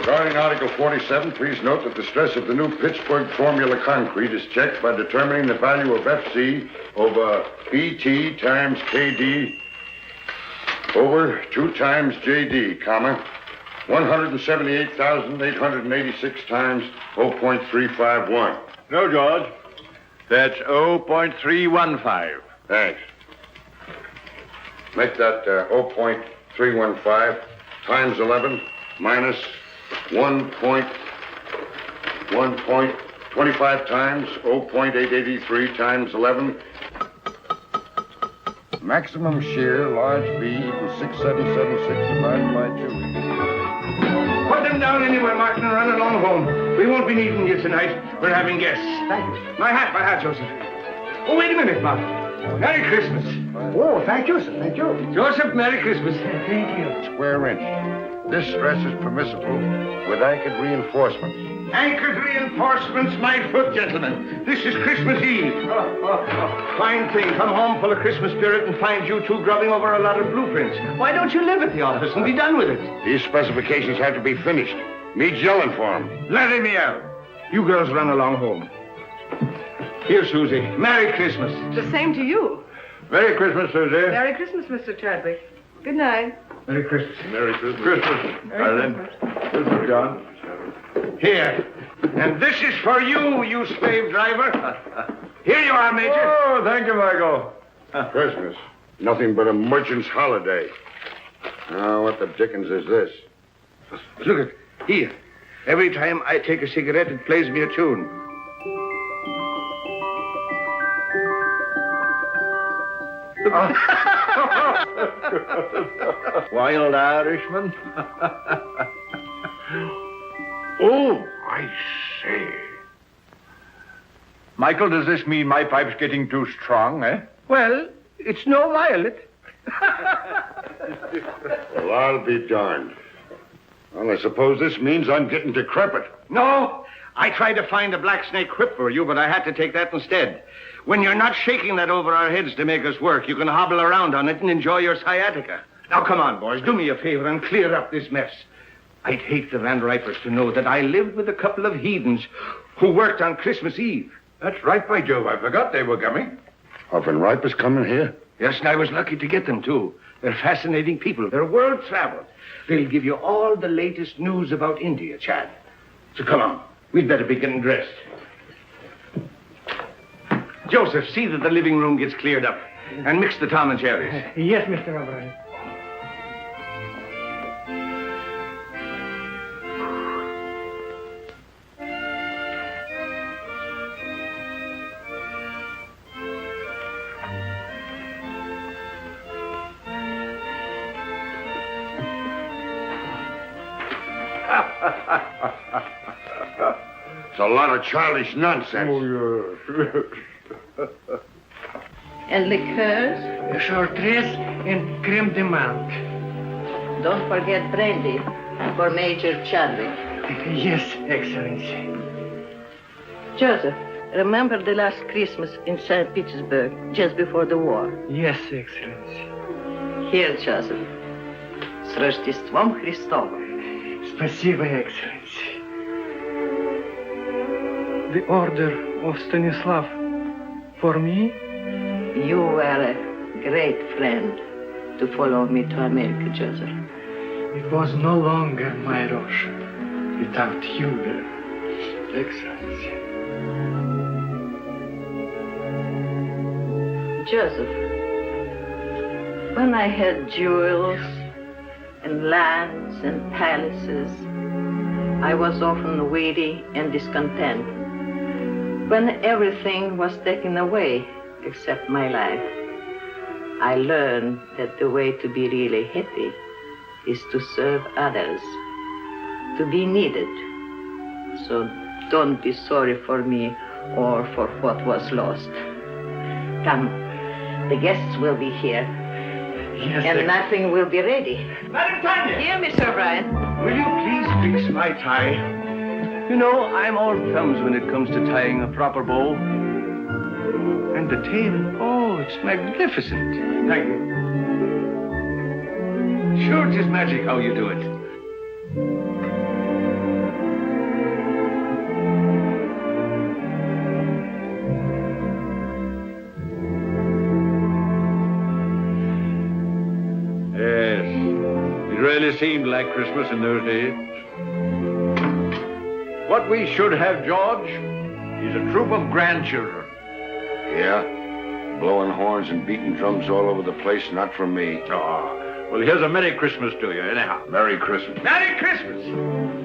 Regarding Article 47, please note that the stress of the new Pittsburgh formula concrete is checked by determining the value of FC over BT times KD over 2 times JD, comma, 178,886 times 0.351. No, George. That's 0.315. Thanks. Make that 0.315 times 11 minus 1.25 times 0.883 times 11. Maximum shear, large B, equals 6776 divided by 2. Put them down anywhere, Martin, and run along home. We won't be needing you tonight. We're having guests. Thank you. My hat, Joseph. Oh, wait a minute, Martin. Merry Christmas. Oh, thank you, sir. Thank you. Joseph, Merry Christmas. Thank you. Square inch. This stress is permissible with anchored reinforcements. Anchored reinforcements, my foot, gentlemen. This is Christmas Eve. Fine thing. Come home full of Christmas spirit and find you two grubbing over a lot of blueprints. Why don't you live at the office and be done with it? These specifications have to be finished. Me's yelling for them. Let me out. You girls run along home. Here, Susie. Merry Christmas. The same to you. Merry Christmas, Susie. Merry Christmas, Mr. Chadwick. Good night. Merry Christmas. Merry Christmas. Christmas, John. Here. And this is for you, you slave driver. Here you are, Major. Oh, thank you, Michael. Christmas. Nothing but a merchant's holiday. Now, what the dickens is this? Look at here. Every time I take a cigarette, it plays me a tune. Wild Irishman. Oh, I say. Michael, does this mean my pipe's getting too strong, eh? Well, it's no violet. Well, I'll be darned. Well, I suppose this means I'm getting decrepit. No, I tried to find a black snake whip for you, but I had to take that instead. When you're not shaking that over our heads to make us work, you can hobble around on it and enjoy your sciatica. Now, come on, boys, do me a favor and clear up this mess. I'd hate the Van Ripers to know that I lived with a couple of heathens who worked on Christmas Eve. That's right, by Jove. I forgot they were coming. Are Van Ripers coming here? Yes, and I was lucky to get them, too. They're fascinating people. They're world-traveled. They'll give you all the latest news about India, Chad. So come on. We'd better be getting dressed. Joseph, see that the living room gets cleared up. And mix the Tom and Jerry's. Yes, Mr. O'Brien. It's a lot of childish nonsense. Oh, yes. And liqueurs? Chartreuse and creme de menthe. Don't forget brandy for Major Chadwick. Yes, Excellency. Joseph, remember the last Christmas in St. Petersburg, just before the war? Yes, Excellency. Here, Joseph. С Рождеством Христовым. Спасибо, Excellency. The order of Stanislav for me? You were a great friend to follow me to America, Joseph. It was no longer my Russia without you there, Excellency. Joseph, when I had jewels and lands and palaces, I was often weary and discontent. When everything was taken away except my life, I learned that the way to be really happy is to serve others, to be needed. So don't be sorry for me or for what was lost. Come, the guests will be here. Yes, And nothing will be ready. Madam Tanya! Here, Mr. O'Brien. Will you please fix my tie? You know, I'm all thumbs when it comes to tying a proper bow. And the tail, oh, it's magnificent. Thank you. Sure, it is magic how you do it. seemed like Christmas in those days. What we should have, George, is a troop of grandchildren. Yeah? Blowing horns and beating drums all over the place, not for me. Oh, well, here's a Merry Christmas to you, anyhow. Merry Christmas. Merry Christmas!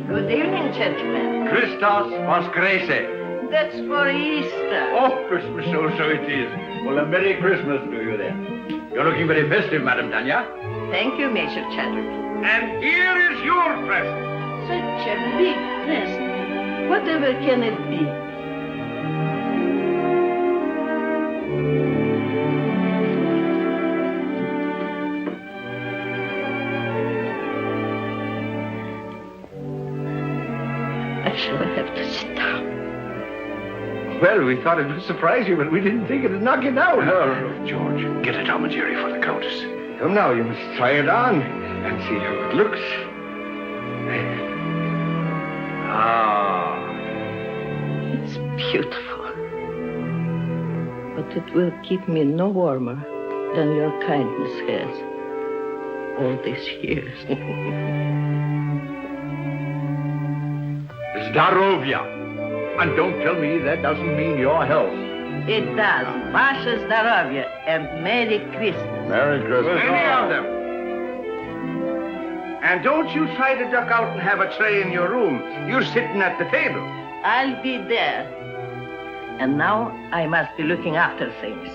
Good evening, gentlemen. Christos Voskreese. That's for Easter. Oh, Christmas, so it is. Well, a Merry Christmas to you then. You're looking very festive, Madam Tanya. Thank you, Major Chadwick. And here is your present. Such a big present. Whatever can it be? I shall have to sit down. Well, we thought it would surprise you, but we didn't think it'd knock you down. No, George, get a dromedary for the Countess. Come now, you must try it on and see how it looks. Ah. It's beautiful. But it will keep me no warmer than your kindness has all these years. Zdarovia. And don't tell me that doesn't mean your health. It does. Vasha Zdarovya and Merry Christmas. Merry Christmas. Many of them. And don't you try to duck out and have a tray in your room. You're sitting at the table. I'll be there. And now I must be looking after things.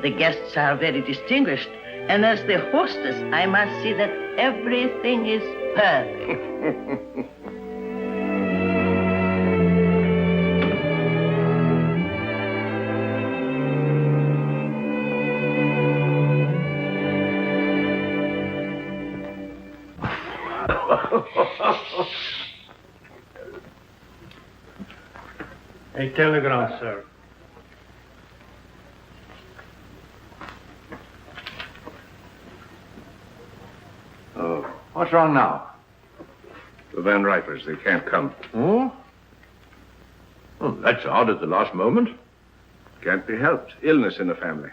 The guests are very distinguished, and as the hostess, I must see that everything is perfect. A telegram, sir. Oh, what's wrong now? The Van Ripers, they can't come. Oh? Oh, that's odd at the last moment. Can't be helped. Illness in the family.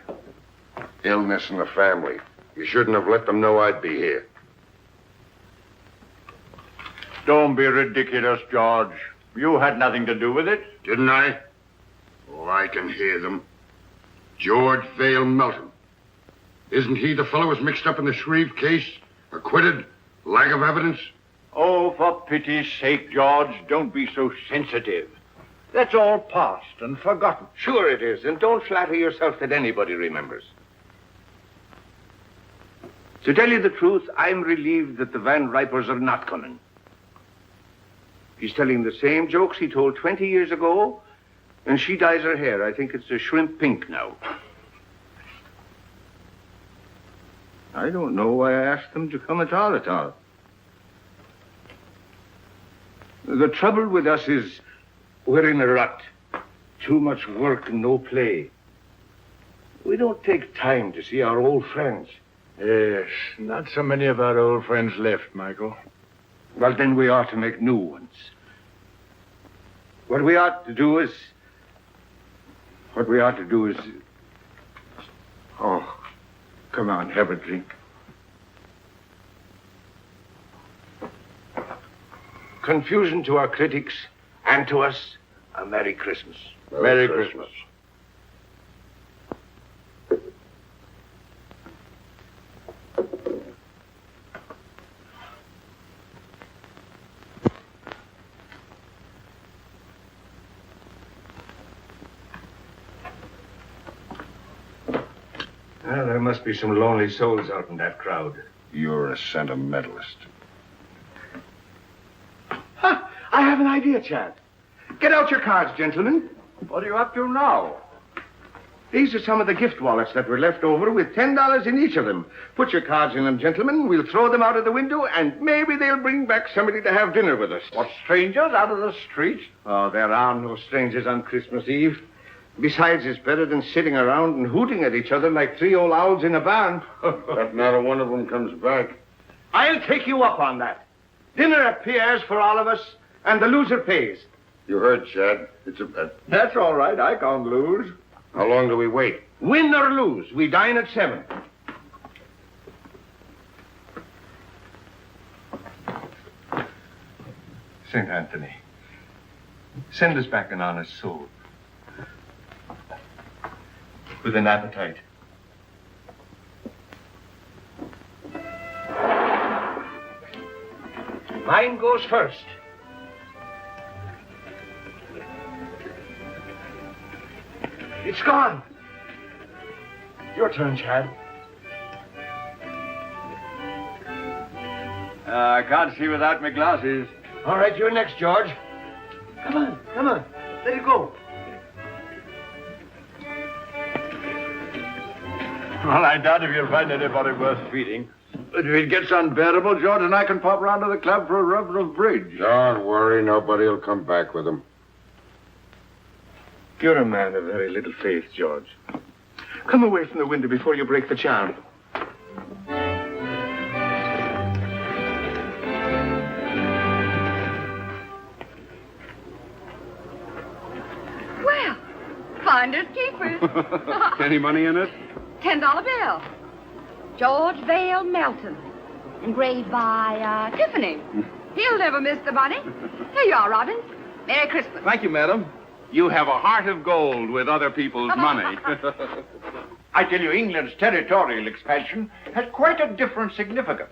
Illness in the family. You shouldn't have let them know I'd be here. Don't be ridiculous, George. You had nothing to do with it. Didn't I? Oh, I can hear them. George Vale Melton. Isn't he the fellow who's mixed up in the Shreve case? Acquitted? Lack of evidence? Oh, for pity's sake, George, don't be so sensitive. That's all past and forgotten. Sure it is, and don't flatter yourself that anybody remembers. To tell you the truth, I'm relieved that the Van Ripers are not coming. He's telling the same jokes he told 20 years ago, and she dyes her hair. I think it's a shrimp pink now. I don't know why I asked them to come at all. The trouble with us is we're in a rut. Too much work and no play. We don't take time to see our old friends. Yes, not so many of our old friends left, Michael. Well, then we ought to make new ones. What we ought to do is... Oh, come on, have a drink. Confusion to our critics and to us, a Merry Christmas. Merry Christmas. Well, there must be some lonely souls out in that crowd. You're a sentimentalist. I have an idea, Chad. Get out your cards, gentlemen. What are you up to now? These are some of the gift wallets that were left over with $10 in each of them. Put your cards in them, gentlemen. We'll throw them out of the window, and maybe they'll bring back somebody to have dinner with us. What, strangers out of the street? Oh, there are no strangers on Christmas Eve. Besides, it's better than sitting around and hooting at each other like three old owls in a barn. But not a one of them comes back. I'll take you up on that. Dinner at Pierre's for all of us, and the loser pays. You heard, Chad. It's a bet. That's all right. I can't lose. How long do we wait? Win or lose, we dine at 7. St. Anthony, send us back an honest soul. With an appetite. Mine goes first. It's gone. Your turn, Chad. I can't see without my glasses. All right, you're next, George. Come on, come on. Let it go. Well, I doubt if you'll find anybody worth feeding. But if it gets unbearable, George and I can pop round to the club for a rub of bridge. Don't worry, nobody will come back with him. You're a man of very little faith, George. Come away from the window before you break the charm. Well, finders keepers. Any money in it? $10 bill. George Vale Melton. Engraved by Tiffany. He'll never miss the money. Here you are, Robbins. Merry Christmas. Thank you, madam. You have a heart of gold with other people's money. I tell you, England's territorial expansion has quite a different significance.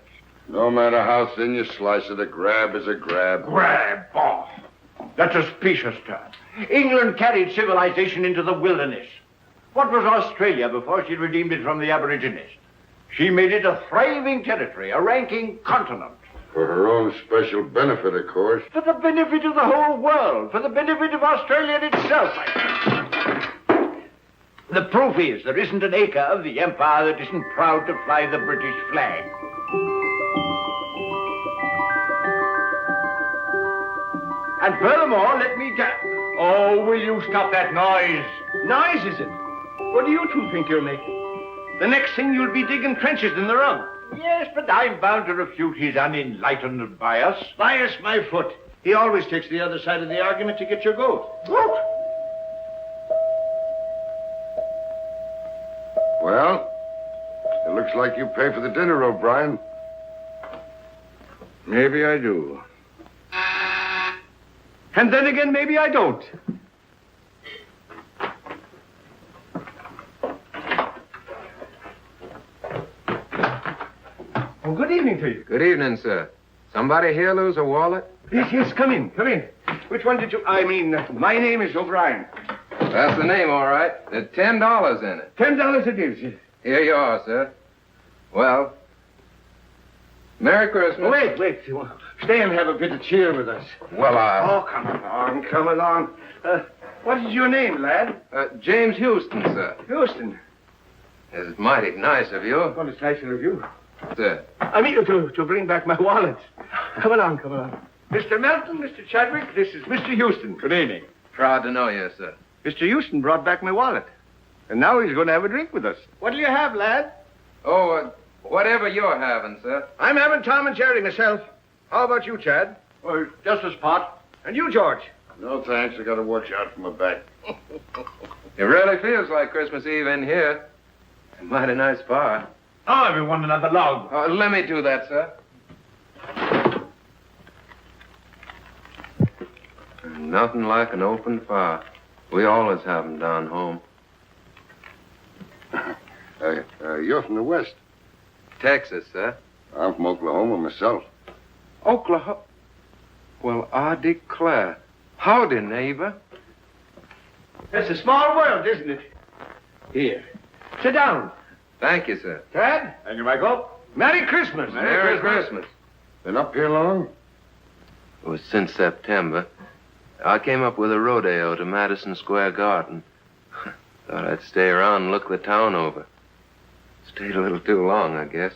No matter how thin you slice it, a grab is a grab. Grab, oh, that's a specious term. England carried civilization into the wilderness. What was Australia before she redeemed it from the Aborigines? She made it a thriving territory, a ranking continent. For her own special benefit, of course. For the benefit of the whole world, for the benefit of Australia itself. The proof is there isn't an acre of the empire that isn't proud to fly the British flag. And furthermore, let me tell... Oh, will you stop that noise? Noise, is it? What do you two think you're making? The next thing you'll be digging trenches in the rug. Yes, but I'm bound to refute his unenlightened bias. Bias my foot. He always takes the other side of the argument to get your goat. Look. Well, it looks like you pay for the dinner, O'Brien. Maybe I do. And then again, maybe I don't. Well, good evening to you. Good evening, sir. Somebody here lose a wallet? Yes, come in, come in. Which one did you... my name is O'Brien. That's the name, all right. There's $10 in it. $10 it is. Here you are, sir. Well, Merry Christmas. Wait. Stay and have a bit of cheer with us. Well, Oh, come along. What is your name, lad? James Houston, sir. Houston. It's mighty nice of you. Well, it's nicer of you. Sir. I mean to bring back my wallet. Come along. Mr. Melton, Mr. Chadwick, this is Mr. Houston. Good evening. Proud to know you, sir. Mr. Houston brought back my wallet. And now he's going to have a drink with us. What'll you have, lad? Oh, whatever you're having, sir. I'm having Tom and Jerry myself. How about you, Chad? Well, just a spot. And you, George? No, thanks. I got to watch out for my back. It really feels like Christmas Eve in here. A mighty nice fire. Oh, everyone another log. Let me do that, sir. Nothing like an open fire. We always have them down home. You're from the West. Texas, sir. I'm from Oklahoma myself. Oklahoma? Well, I declare. Howdy, neighbor. It's a small world, isn't it? Here. Sit down. Thank you, sir. Chad? And you, Michael? Merry Christmas. Merry Christmas. Been up here long? It was since September. I came up with a rodeo to Madison Square Garden. Thought I'd stay around and look the town over. Stayed a little too long, I guess.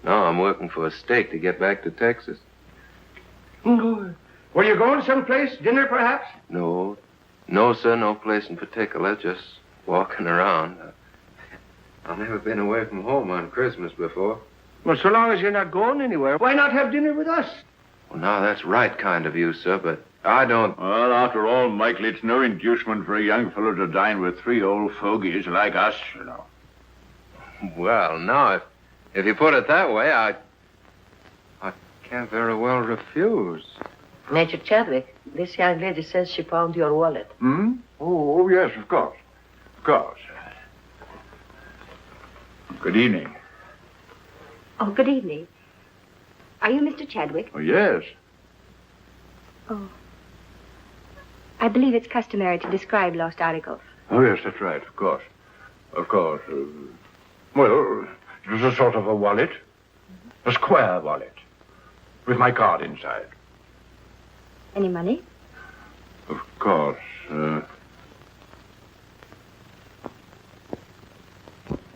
Now I'm working for a stake to get back to Texas. Were you going someplace? Dinner, perhaps? No, sir, no place in particular. Just walking around. I've never been away from home on Christmas before. Well, so long as you're not going anywhere, why not have dinner with us? Well, now, that's right kind of you, sir, but I don't... Well, after all, Michael, it's no inducement for a young fellow to dine with three old fogies like us, you know. Well, now, if you put it that way, I can't very well refuse. Major Chadwick, this young lady says she found your wallet. Hmm? Oh, yes, of course. Of course. Good evening. Oh, good evening. Are you Mr. Chadwick? Oh, yes. Oh. I believe it's customary to describe lost articles. Oh, yes, that's right, of course. Of course. Well, it was a sort of a wallet. A square wallet. With my card inside. Any money? Of course.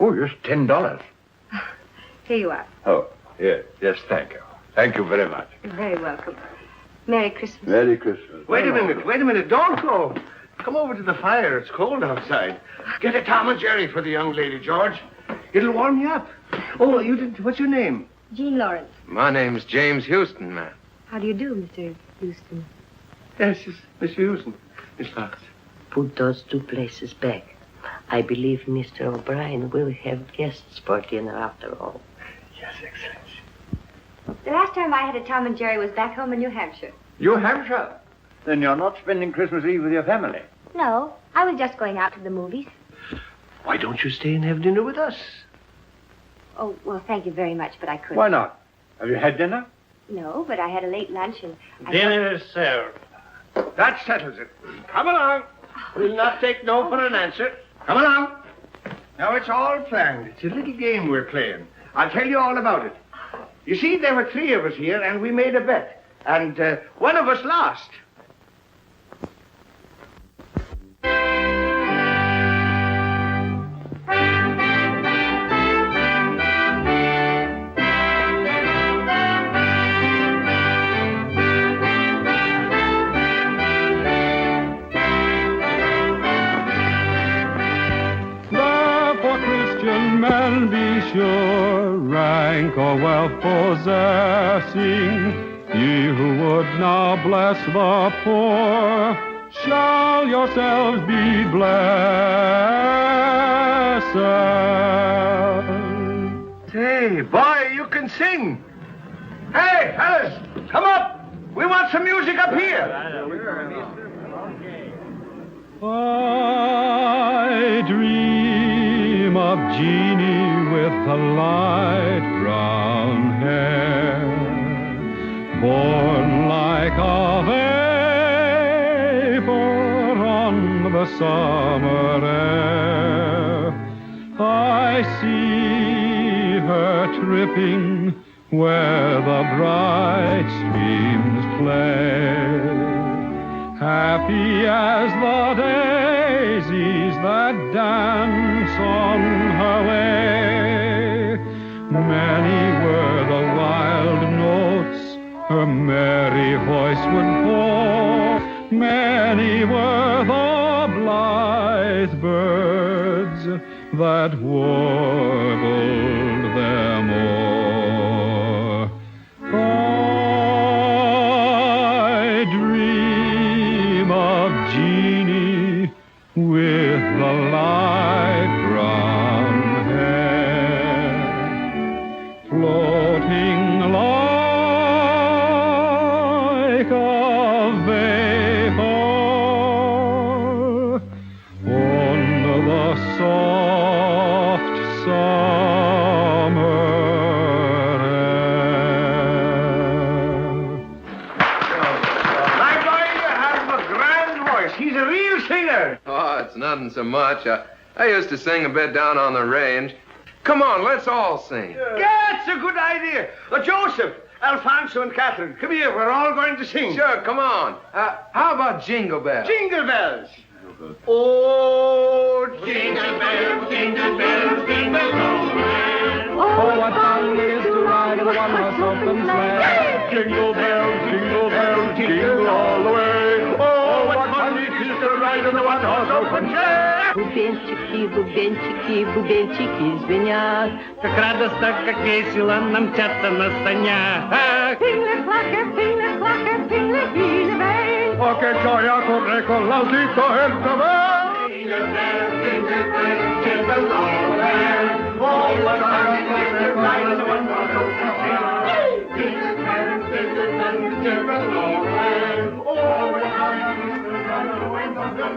Oh, yes, $10. Here you are. Oh, yes, thank you. Thank you very much. You're very welcome. Merry Christmas. Merry Christmas. Wait a minute. Don't go. Come over to the fire. It's cold outside. Get a Tom and Jerry for the young lady, George. It'll warm you up. Oh, you didn't. What's your name? Jean Lawrence. My name's James Houston, ma'am. How do you do, Mr. Houston? Yes, Miss Houston. Miss Lawrence. Put those two places back. I believe Mr. O'Brien will have guests for dinner after all. Yes, Excellency. The last time I had a Tom and Jerry was back home in New Hampshire. New Hampshire? Then you're not spending Christmas Eve with your family? No, I was just going out to the movies. Why don't you stay and have dinner with us? Oh, well, thank you very much, but I couldn't. Why not? Have you had dinner? No, but I had a late lunch and... Dinner is served. That settles it. Come along. We'll not take no for an answer. Come along. Now, it's all planned. It's a little game we're playing. I'll tell you all about it. You see, there were 3 of us here, and we made a bet. And one of us lost. Men be sure, rank or wealth possessing, ye who would now bless the poor, shall yourselves be blessed. Hey, boy, you can sing. Hey, fellas, come up. We want some music up here. I dream of Jeannie with the light brown hair, born like a vapor on the summer air. I see her tripping where the bright streams play, happy as the daisies that dance on her way. Many were the wild notes her merry voice would pour, many were the blithe birds that warbled them o'er. I dream of Jeannie with the light brown hair, floating like a vapor on the soft summer air. My boy, you have a grand voice. He's a real singer. Oh, it's nothing so much. I used to sing a bit down on the range. Come on, let's all sing. That's a good idea. Joseph, Alfonso, and Catherine, come here. We're all going to sing. Sure, come on. How about Jingle Bells? Jingle bells. Oh, jingle bells, jingle bells, jingle all the way. Oh, what fun it is to ride in a one-horse open sleigh. Jingle bells, jingle all the way. Oh, what fun it is to ride in the one-horse open sleigh. Бубенчики, бубенчики звенят. Как радостно, как весело нам мчаться на санях. Oh, che gioia corre con l'audito e il cavallo. Jingle bells, jingle all the way. Oh, what fun it is to ride in the one-horse open sleigh. Jingle bells, jingle and the children all ran over the mountains and run away from them.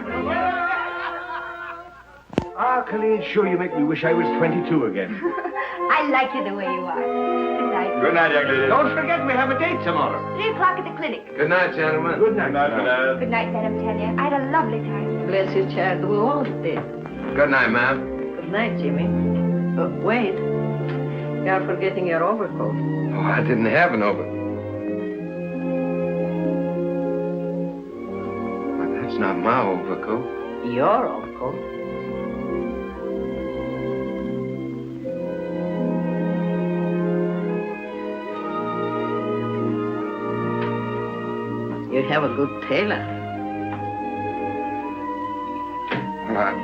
Ah, Colleen, sure you make me wish I was 22 again. I like you the way you are. Good night. Good night, young lady. Don't forget we have a date tomorrow. 3 o'clock at the clinic. Good night, gentlemen. Good night. Good night, Madam Tanya. I had a lovely time. Bless you, child. We all did. Good night, ma'am. Good night, Jimmy. Wait. You're forgetting your overcoat. Oh, I didn't have an overcoat. Well, that's not my overcoat. Your overcoat? You have a good tailor. Well,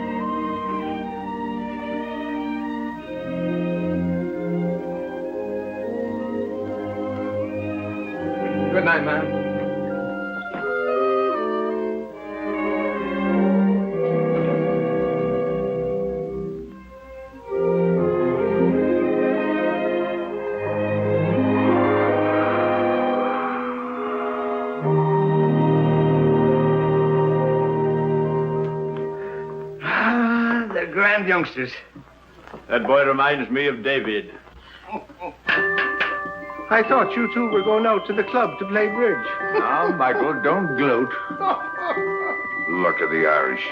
Good night, ma'am. They're grand youngsters. That boy reminds me of David. I thought you two were going out to the club to play bridge. Now, Michael, don't gloat. Look at the Irish.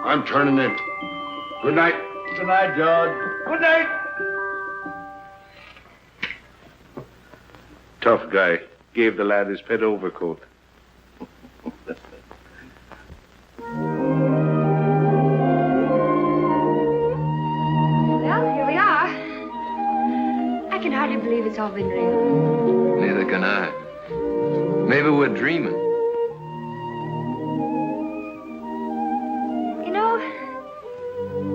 I'm turning in. Good night. Good night, George. Good night. Tough guy. Gave the lad his pet overcoat. Well, here we are. I can hardly believe it's all been real. Neither can I. Maybe we're dreaming. You know,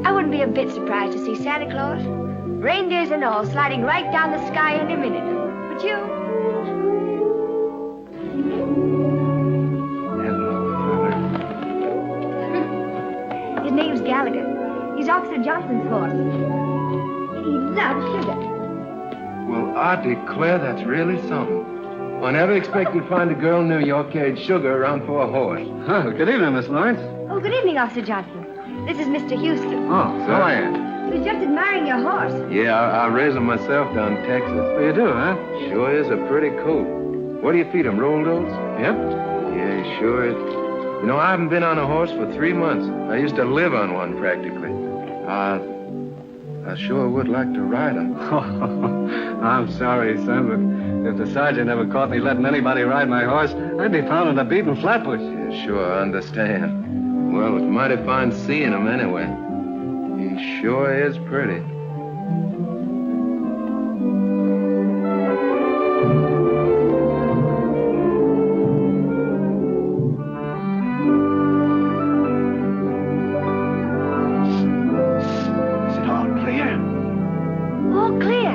I wouldn't be a bit surprised to see Santa Claus, reindeers and all, sliding right down the sky in a minute. Would you? His name's Gallagher. He's Officer Johnson's horse. He loves sugar. Well, I declare that's really something. I never expected to find a girl in New York carried sugar around for a horse. Oh, good evening, Miss Lawrence. Oh, good evening, Officer Johnson. This is Mr. Houston. Oh, so I am. He was just admiring your horse. Yeah, I raised him myself down in Texas. So you do, huh? Sure is a pretty coat. What do you feed him, rolled oats? Yep. Yeah, he sure is. You know, I haven't been on a horse for 3 months. I used to live on one practically. I sure would like to ride him. I'm sorry, son, but if the sergeant ever caught me letting anybody ride my horse, I'd be found in a beaten flatbush. Yeah, sure, I understand. Well, it's mighty fine seeing him anyway. He sure is pretty. All clear.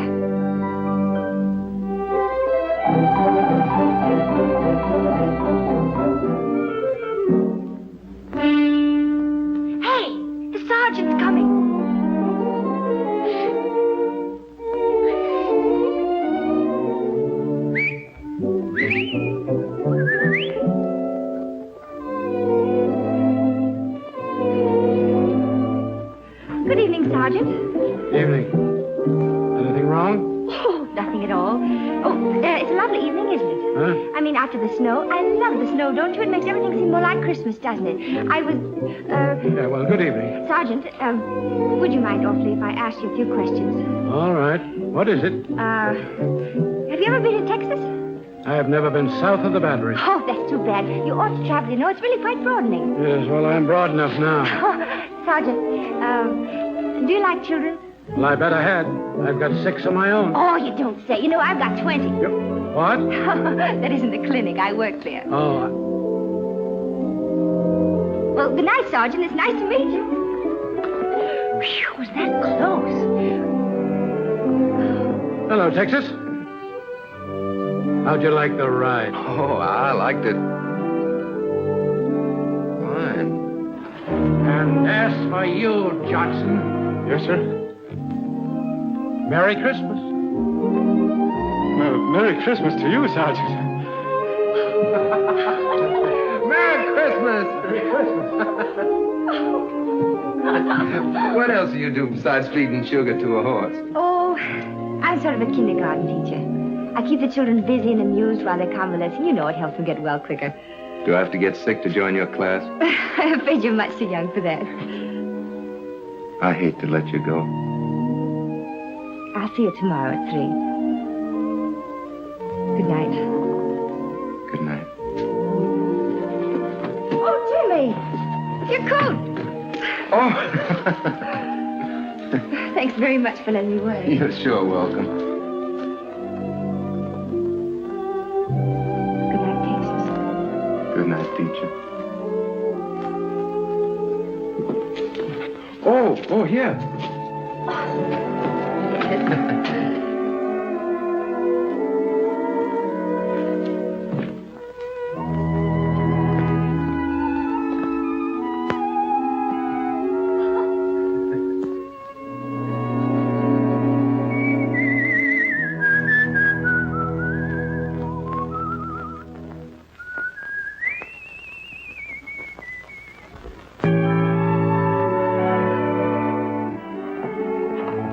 Hey, the sergeant's coming. Good evening, Sergeant. Evening. Anything wrong? Oh, nothing at all. Oh, it's a lovely evening, isn't it? Huh? I mean, after the snow. I love the snow, don't you? It makes everything seem more like Christmas, doesn't it? I was, Yeah, well, good evening. Sergeant, would you mind awfully if I asked you a few questions? All right. What is it? Have you ever been to Texas? I have never been south of the Battery. Oh, that's too bad. You ought to travel, you know. It's really quite broadening. Yes, well, I'm broad enough now. Oh, Sergeant, do you like children? Well, I bet I had. I've got 6 of my own. Oh, you don't say. You know, I've got 20. What? That isn't the clinic. I work there. Oh, Well, good night, Sergeant. It's nice to meet you. Phew, was that close? hello, Texas. How'd you like the ride? Oh, I liked it. Fine. And as for you, Johnson. Yes, sir? Merry Christmas. Well, Merry Christmas to you, Sergeant. Merry Christmas! What else do you do besides feeding sugar to a horse? Oh, I'm sort of a kindergarten teacher. I keep the children busy and amused while they're convalescing. You know, it helps them get well quicker. Do I have to get sick to join your class? I'm afraid you're much too young for that. I hate to let you go. I'll see you tomorrow at 3. Good night. Good night. Oh, Jimmy! Your coat! Oh! Thanks very much for letting me wear it. You're sure welcome. Good night, Texas. Good night, teacher. Oh, here.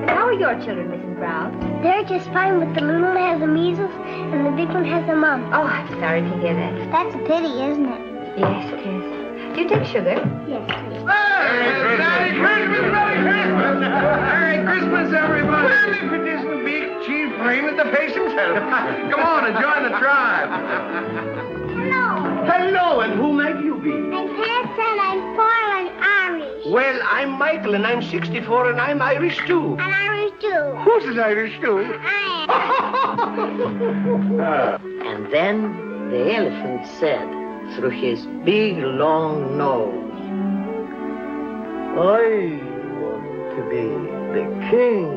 How are your children, Mrs. Brown? They're just fine, but the little one has the measles and the big one has the mumps. Oh, I'm sorry to hear that. That's a pity, isn't it? Yes, it is. Do you take sugar? Yes, please. Merry Christmas! Merry Christmas! Merry Christmas, everybody! Well, if it isn't Big Chief Raymond the face himself. Come on and join the tribe. Hello. Hello, and who might you be? I'm Pat and I'm 4 and Irish. Well, I'm Michael, and I'm 64, and I'm Irish, too. And Irish too. Who's an Irish, too? I am. And then the elephant said through his big, long nose, I want to be the king.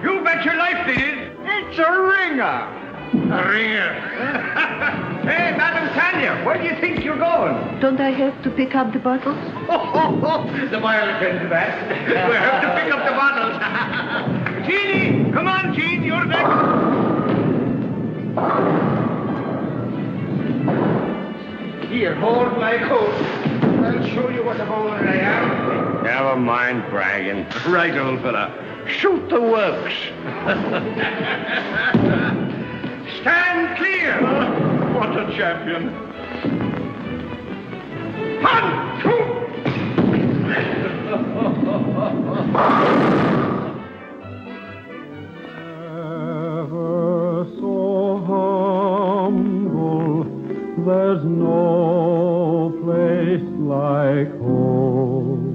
You bet your life they did. It's a ringer. A ringer. Hey, Madam Tanya, where do you think you're going? Don't I have to pick up the bottles? The boy will attend to that. We'll have to pick up the bottles. Jeannie, come on, Jean, you're next. Here, hold my coat. I'll show you what a bowler I am. Never mind bragging. Right, old fella. Shoot the works. Stand clear. What a champion. 1, 2. Ever so humble, there's no place like home.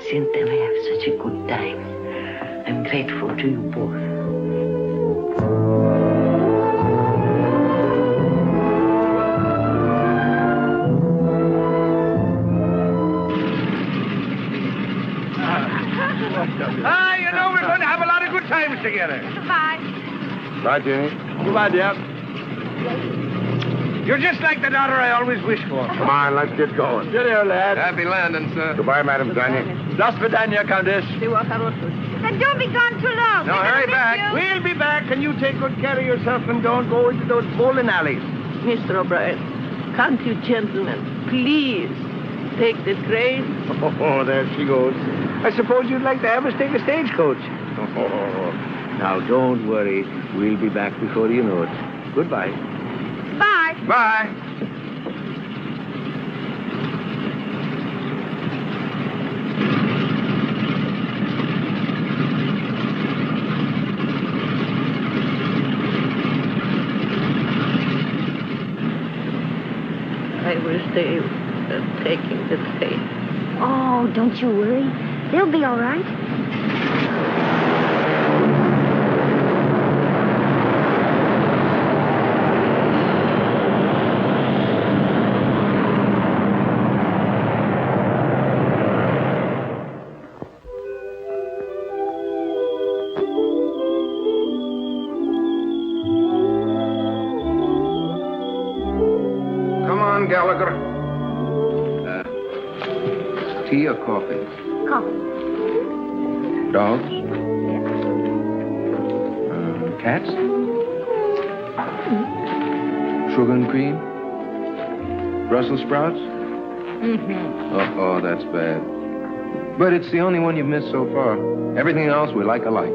Seen them have such a good time. I'm grateful to you both. together. Goodbye. Bye, Jenny. Goodbye, dear. You're just like the daughter I always wished for. Come on, let's get going. Cheerio, lad. Happy landing, sir. Goodbye, Madam Tanya. До свидания, Countess. And don't be gone too long. No, We're gonna hurry miss back. you. We'll be back, and you take good care of yourself and don't go into those bowling alleys. Mr. O'Brien, can't you gentlemen please take the train? Oh, there she goes. I suppose you'd like to have us take a stagecoach. Now, don't worry. We'll be back before you know it. Goodbye. Bye. Bye. I will stay taking the train. Oh, don't you worry. They'll be all right. Come on, Gallagher. Tea or coffee? Coffee. Dogs? Cats? Sugar and cream? Brussels sprouts? Mm-hmm. Oh, that's bad. But it's the only one you've missed so far. Everything else we like alike.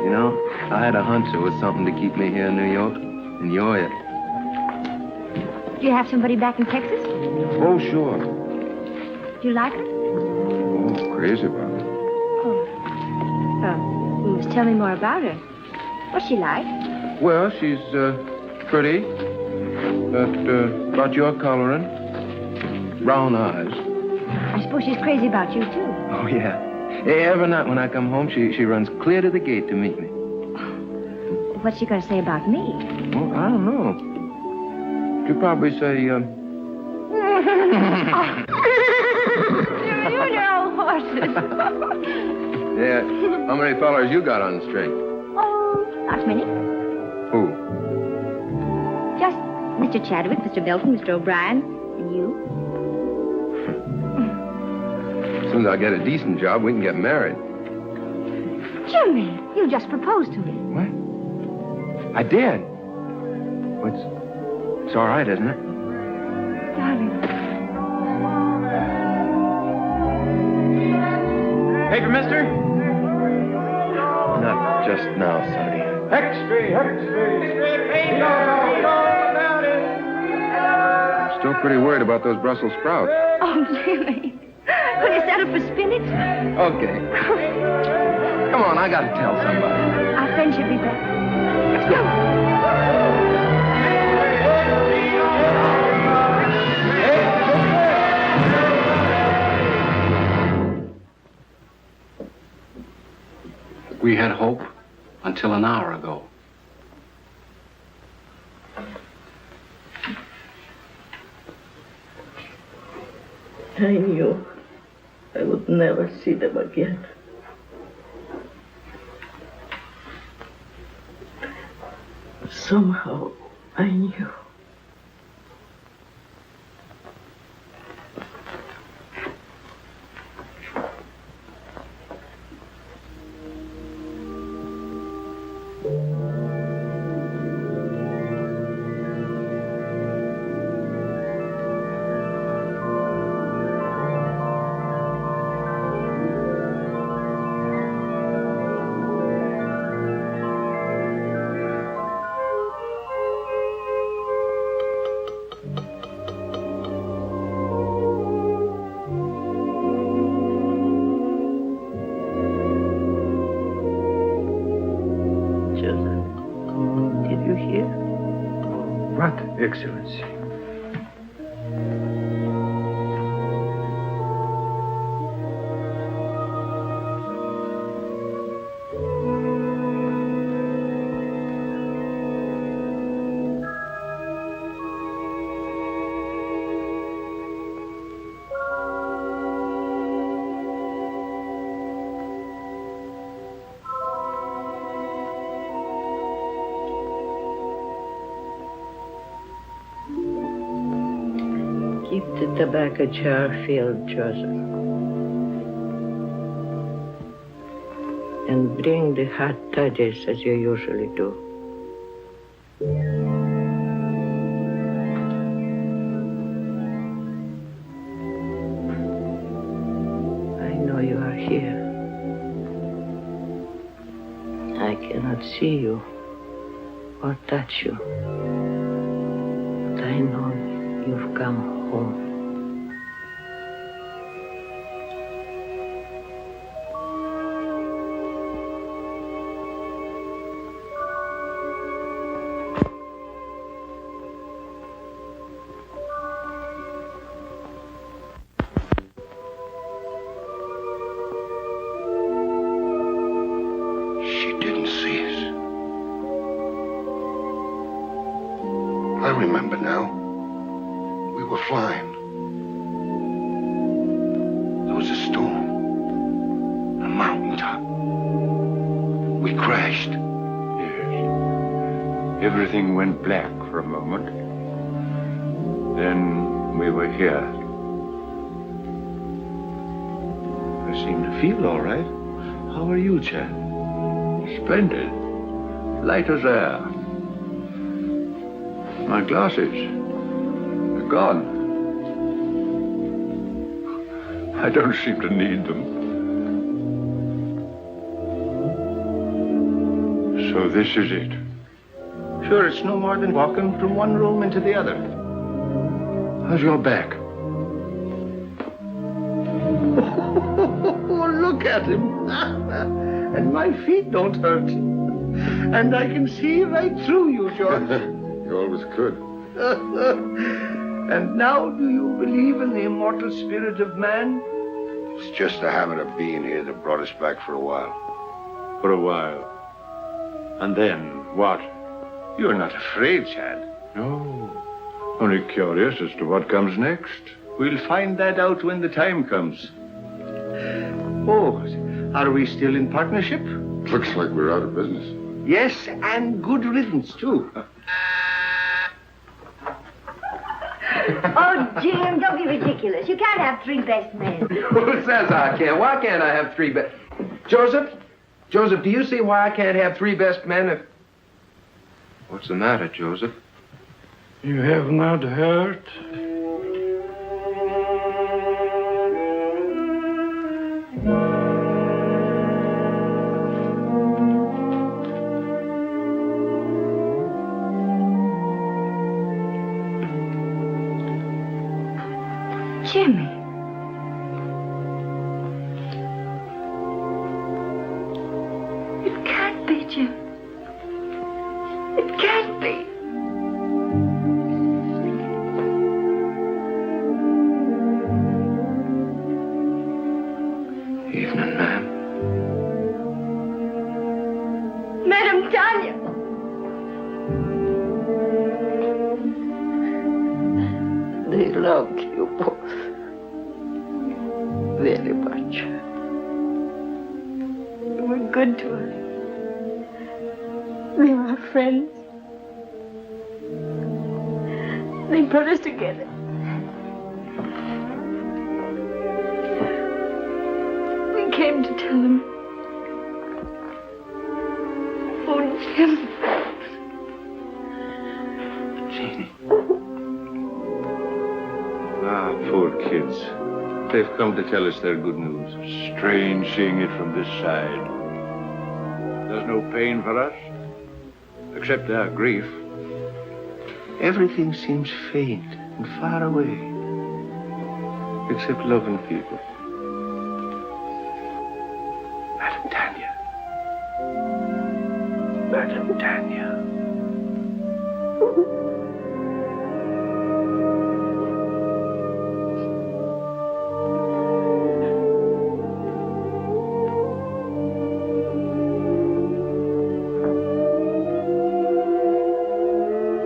You know, I had a hunch there was something to keep me here in New York. And you're it. Do you have somebody back in Texas? Oh, sure. Do you like her? Oh, crazy about it. Just tell me more about her. What's she like? Well, she's pretty. About your coloring. Brown eyes. I suppose she's crazy about you, too. Oh, yeah. Every night when I come home, she runs clear to the gate to meet me. What's she going to say about me? Well, I don't know. She'll probably say, You know horses. yeah, how many fellers you got on the string? Oh, not many. Who? Just Mr. Chadwick, Mr. Belton, Mr. O'Brien, and you. As soon as I get a decent job, we can get married. Jimmy, you just proposed to me. What? I did. Well, it's all right, isn't it? Darling. Paper, mister? Not just now, Sonny. Extra. I'm still pretty worried about those Brussels sprouts. Oh, Jimmy. Could you settle for spinach? Okay. Come on, I gotta tell somebody. Our friend should be back. Let's go. We had hope until an hour ago. I knew I would never see them again. Somehow, I knew. What, Excellency? Keep the tobacco jar filled, Joseph. And bring the hot toddies as you usually do. I know you are here. I cannot see you or touch you. But I know you've come home. She didn't see us. I remember now. We were flying. There was a storm. A mountaintop. We crashed. Yes. Everything went black for a moment. Then we were here. I seem to feel all right. How are you, Chad? Splendid. Light as air. My glasses. They're gone. I don't seem to need them. So this is it. Sure, it's no more than walking from one room into the other. How's your back? Oh, look at him. And my feet don't hurt. And I can see right through you, George. You always could. And now do you believe in the immortal spirit of man? It's just the habit of being here that brought us back for a while. For a while. And then what? You're not afraid, Chad. No. Only curious as to what comes next. We'll find that out when the time comes. Oh, are we still in partnership? Looks like we're out of business. Yes, and good riddance, too. Oh, Jim, don't be ridiculous. You can't have three best men. Who says I can't? Why can't I have three best... Joseph? Joseph, do you see why I can't have three best men if... What's the matter, Joseph? You have not heard? Jimmy. It can't be, Jim. It can't be. Evening, ma'am. Madam Tanya. They loved you both very much. You were good to us. They were our friends. They brought us together. We came to tell them. Oh, Jim. Jeannie. Ah, poor kids. They've come to tell us their good news. Strange seeing it from this side. There's no pain for us, except our grief. Everything seems faint and far away, except loving people. Madam Tanya. Madam Tanya.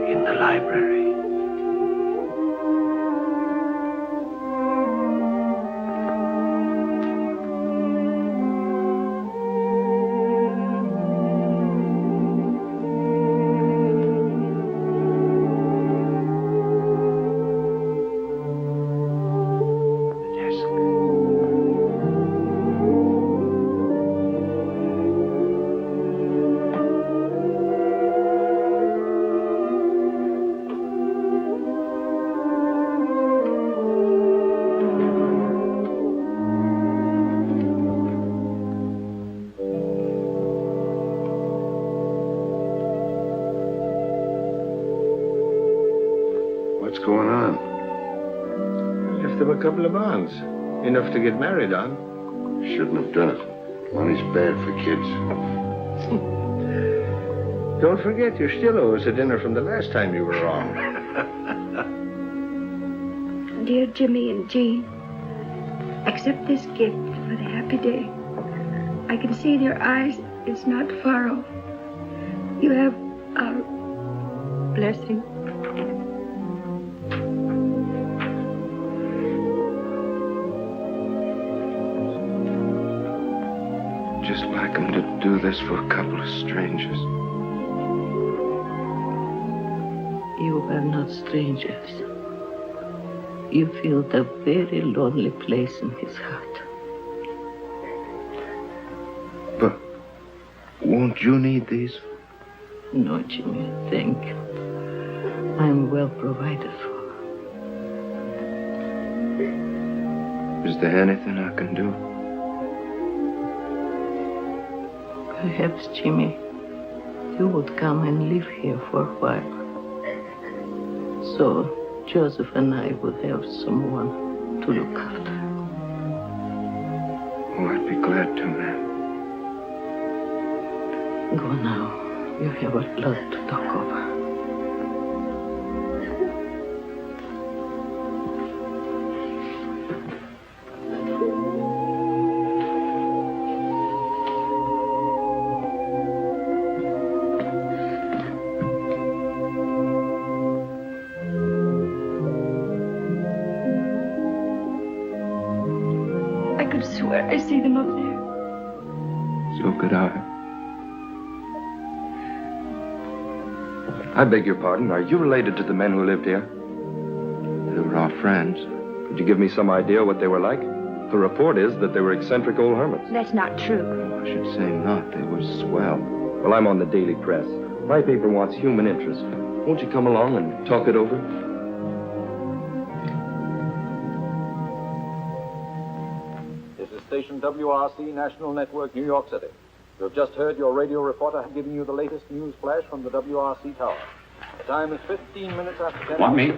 In the library. going on? Left them a couple of bonds. Enough to get married on. Shouldn't have done it. Money's bad for kids. Don't forget, you still owe us a dinner from the last time you were wrong. Dear Jimmy and Jean, accept this gift for the happy day. I can see in your eyes it's not far off. You have our blessing. Just like him to do this for a couple of strangers. You are not strangers. You feel the very lonely place in his heart. But won't you need these? No, Jimmy, thank you. I'm well provided for. Is there anything I can do? Perhaps, Jimmy, you would come and live here for a while. So Joseph and I would have someone to look after. Oh, I'd be glad to, ma'am. Go now. You have a lot to talk over. I could swear I see them up there. So could I. I beg your pardon. Are you related to the men who lived here? They were our friends. Could you give me some idea what they were like? The report is that they were eccentric old hermits. That's not true. I should say not. They were swell. Well, I'm on the daily press. My paper wants human interest. Won't you come along and talk it over? This is station WRC National Network, New York City. You have just heard your radio reporter giving you the latest news flash from the WRC tower. The time is 15 minutes after 10. Want me?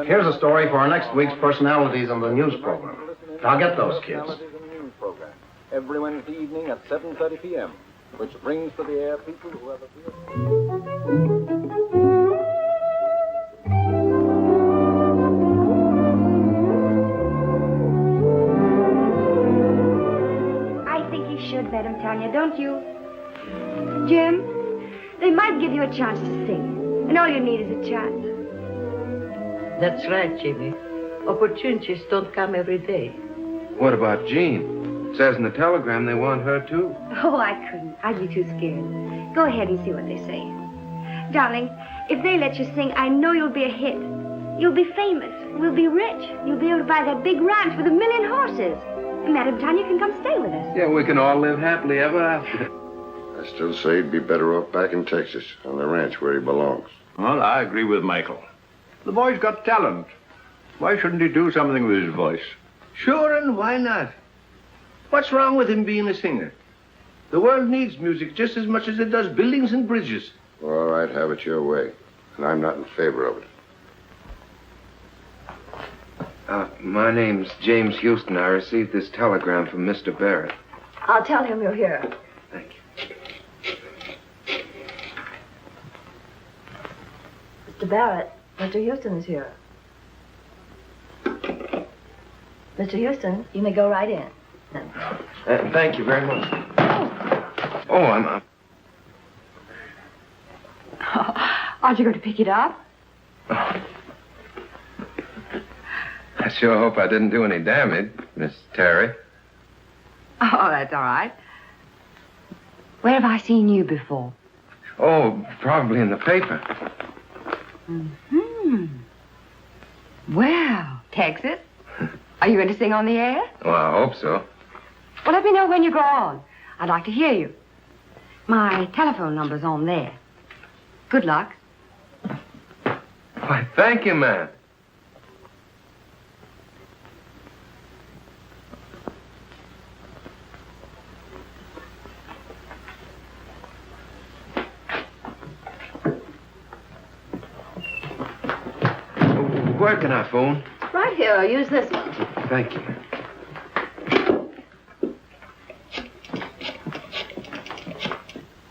Here's a story for our next week's personalities on the news program. Now get those kids. News program every Wednesday evening at 7:30 p.m., which brings to the air people who have appeared. Should, Madam Tanya, don't you? Jim, they might give you a chance to sing, and all you need is a chance. That's right, Jimmy. Opportunities don't come every day. What about Jean? It says in the telegram they want her, too. Oh, I couldn't. I'd be too scared. Go ahead and see what they say. Darling, if they let you sing, I know you'll be a hit. You'll be famous. We'll be rich. You'll be able to buy that big ranch with 1 million horses. Madam Tanya can come stay with us. Yeah, we can all live happily ever after. I still say he'd be better off back in Texas, on the ranch where he belongs. Well, I agree with Michael. The boy's got talent. Why shouldn't he do something with his voice? Sure, and why not? What's wrong with him being a singer? The world needs music just as much as it does buildings and bridges. All right, have it your way. And I'm not in favor of it. My name's James Houston. I received this telegram from Mr. Barrett. I'll tell him you're here. Thank you. Mr. Barrett, Mr. Houston is here. Mr. Houston, you may go right in. Thank you very much. Oh, I'm up. Aren't you going to pick it up? I sure hope I didn't do any damage, Miss Terry. Oh, that's all right. Where have I seen you before? Oh, probably in the paper. Hmm. Well, Texas, are you going to sing on the air? Well, I hope so. Well, let me know when you go on. I'd like to hear you. My telephone number's on there. Good luck. Why, thank you, ma'am. Where can I phone? Right here. Use this one. Thank you.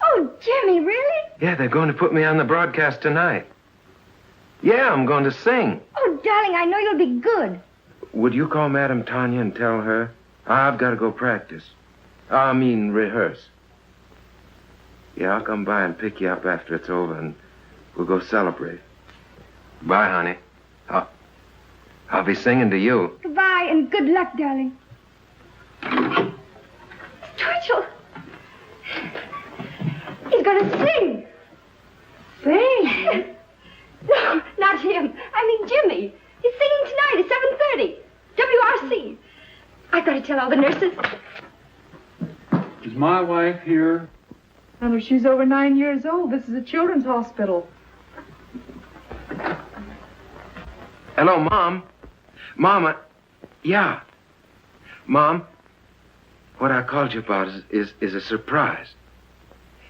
Oh, Jimmy, really? Yeah, they're going to put me on the broadcast tonight. Yeah, I'm going to sing. Oh, darling, I know you'll be good. Would you call Madame Tanya and tell her? I've got to go practice. I mean, rehearse. Yeah, I'll come by and pick you up after it's over, and we'll go celebrate. Bye, honey. I'll be singing to you. Goodbye, and good luck, darling. Churchill! He's going to sing. Sing? No, not him. I mean Jimmy. He's singing tonight at 7:30. WRC. I've got to tell all the nurses. Is my wife here? Honey, she's over 9 years old. This is a children's hospital. Hello, Mom. Mama. Yeah. Mom, what I called you about is a surprise.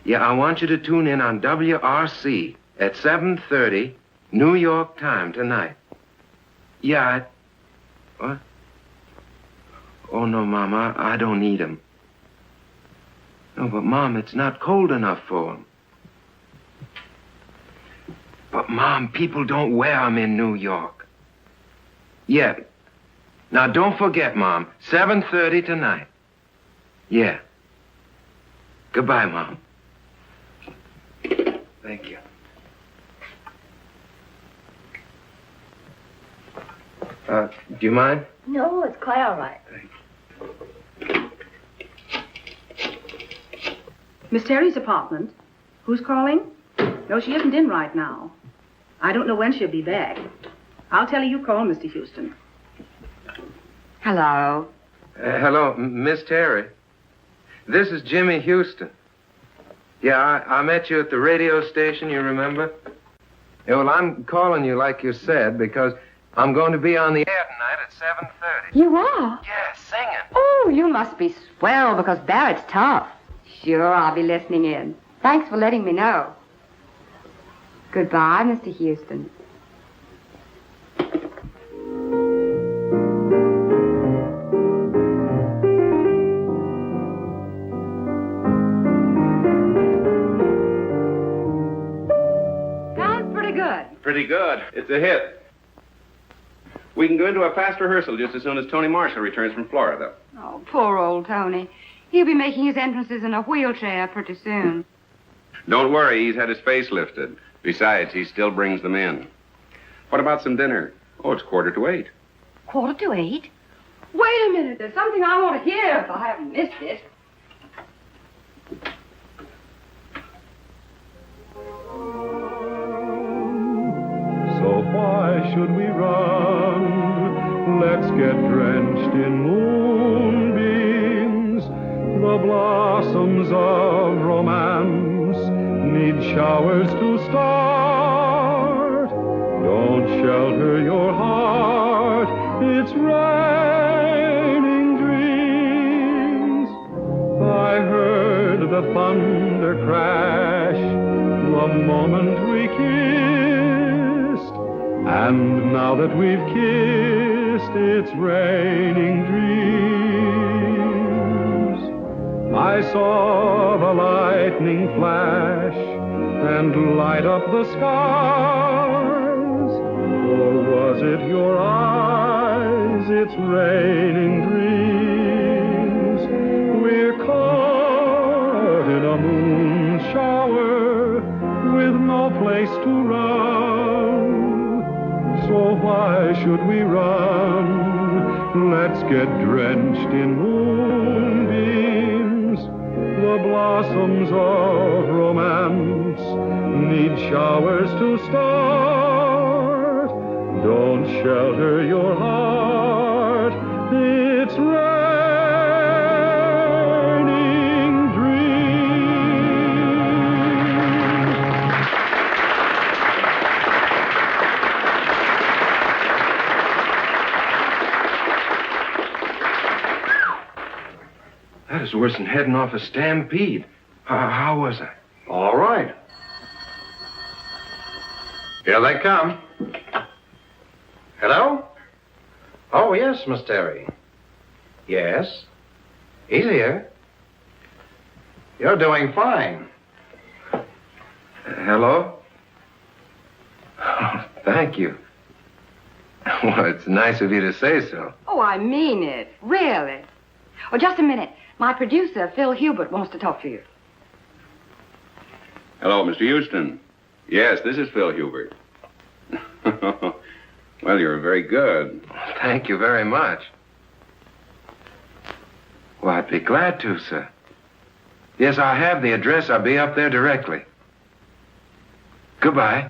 Yeah, I want you to tune in on WRC at 7:30, New York time tonight. Yeah, what? Oh, no, Mom, I don't need 'em. No, but, Mom, it's not cold enough for 'em. But, Mom, people don't wear 'em in New York. Yeah. Now, don't forget, Mom, 7:30 tonight. Yeah. Goodbye, Mom. Thank you. Do you mind? No, it's quite all right. Miss Terry's apartment. Who's calling? No, she isn't in right now. I don't know when she'll be back. I'll tell her you called, Mr. Houston. Hello. Hello, Miss Terry. This is Jimmy Houston. Yeah, I met you at the radio station, you remember? Yeah, well, I'm calling you like you said because I'm going to be on the air tonight at 7:30. You are? Yeah, singing. Oh, you must be swell because Barrett's tough. Sure, I'll be listening in. Thanks for letting me know. Goodbye, Mr. Houston. Sounds pretty good. Pretty good. It's a hit. We can go into a fast rehearsal just as soon as Tony Marshall returns from Florida. Oh, poor old Tony. He'll be making his entrances in a wheelchair pretty soon. Don't worry, he's had his face lifted. Besides, he still brings them in. What about some dinner? Oh, it's 7:45. 7:45? Wait a minute. There's something I want to hear if I haven't missed it. So why should we run? Let's get drenched in moonbeams. The blossoms of romance need showers to start. Don't shelter your heart, it's raining dreams. I heard the thunder crash the moment we kissed, and now that we've kissed, it's raining dreams. I saw the lightning flash and light up the skies, or was it your eyes? It's raining dreams. We're caught in a moon shower with no place to run. So why should we run? Let's get drenched in moonbeams. The blossoms of romance need showers to start. Don't shelter your heart, it's raining dreams. That is worse than heading off a stampede. How was I? All right. Here they come. Hello? Oh, yes, Miss Terry. Yes? He's here. You're doing fine. Hello? Oh, thank you. Well, it's nice of you to say so. Oh, I mean it. Really. Oh, just a minute. My producer, Phil Hubert, wants to talk to you. Hello, Mr. Houston. Yes, this is Phil Hubert. Well, you're very good. Thank you very much. Well, I'd be glad to, sir. Yes, I have the address. I'll be up there directly. Goodbye.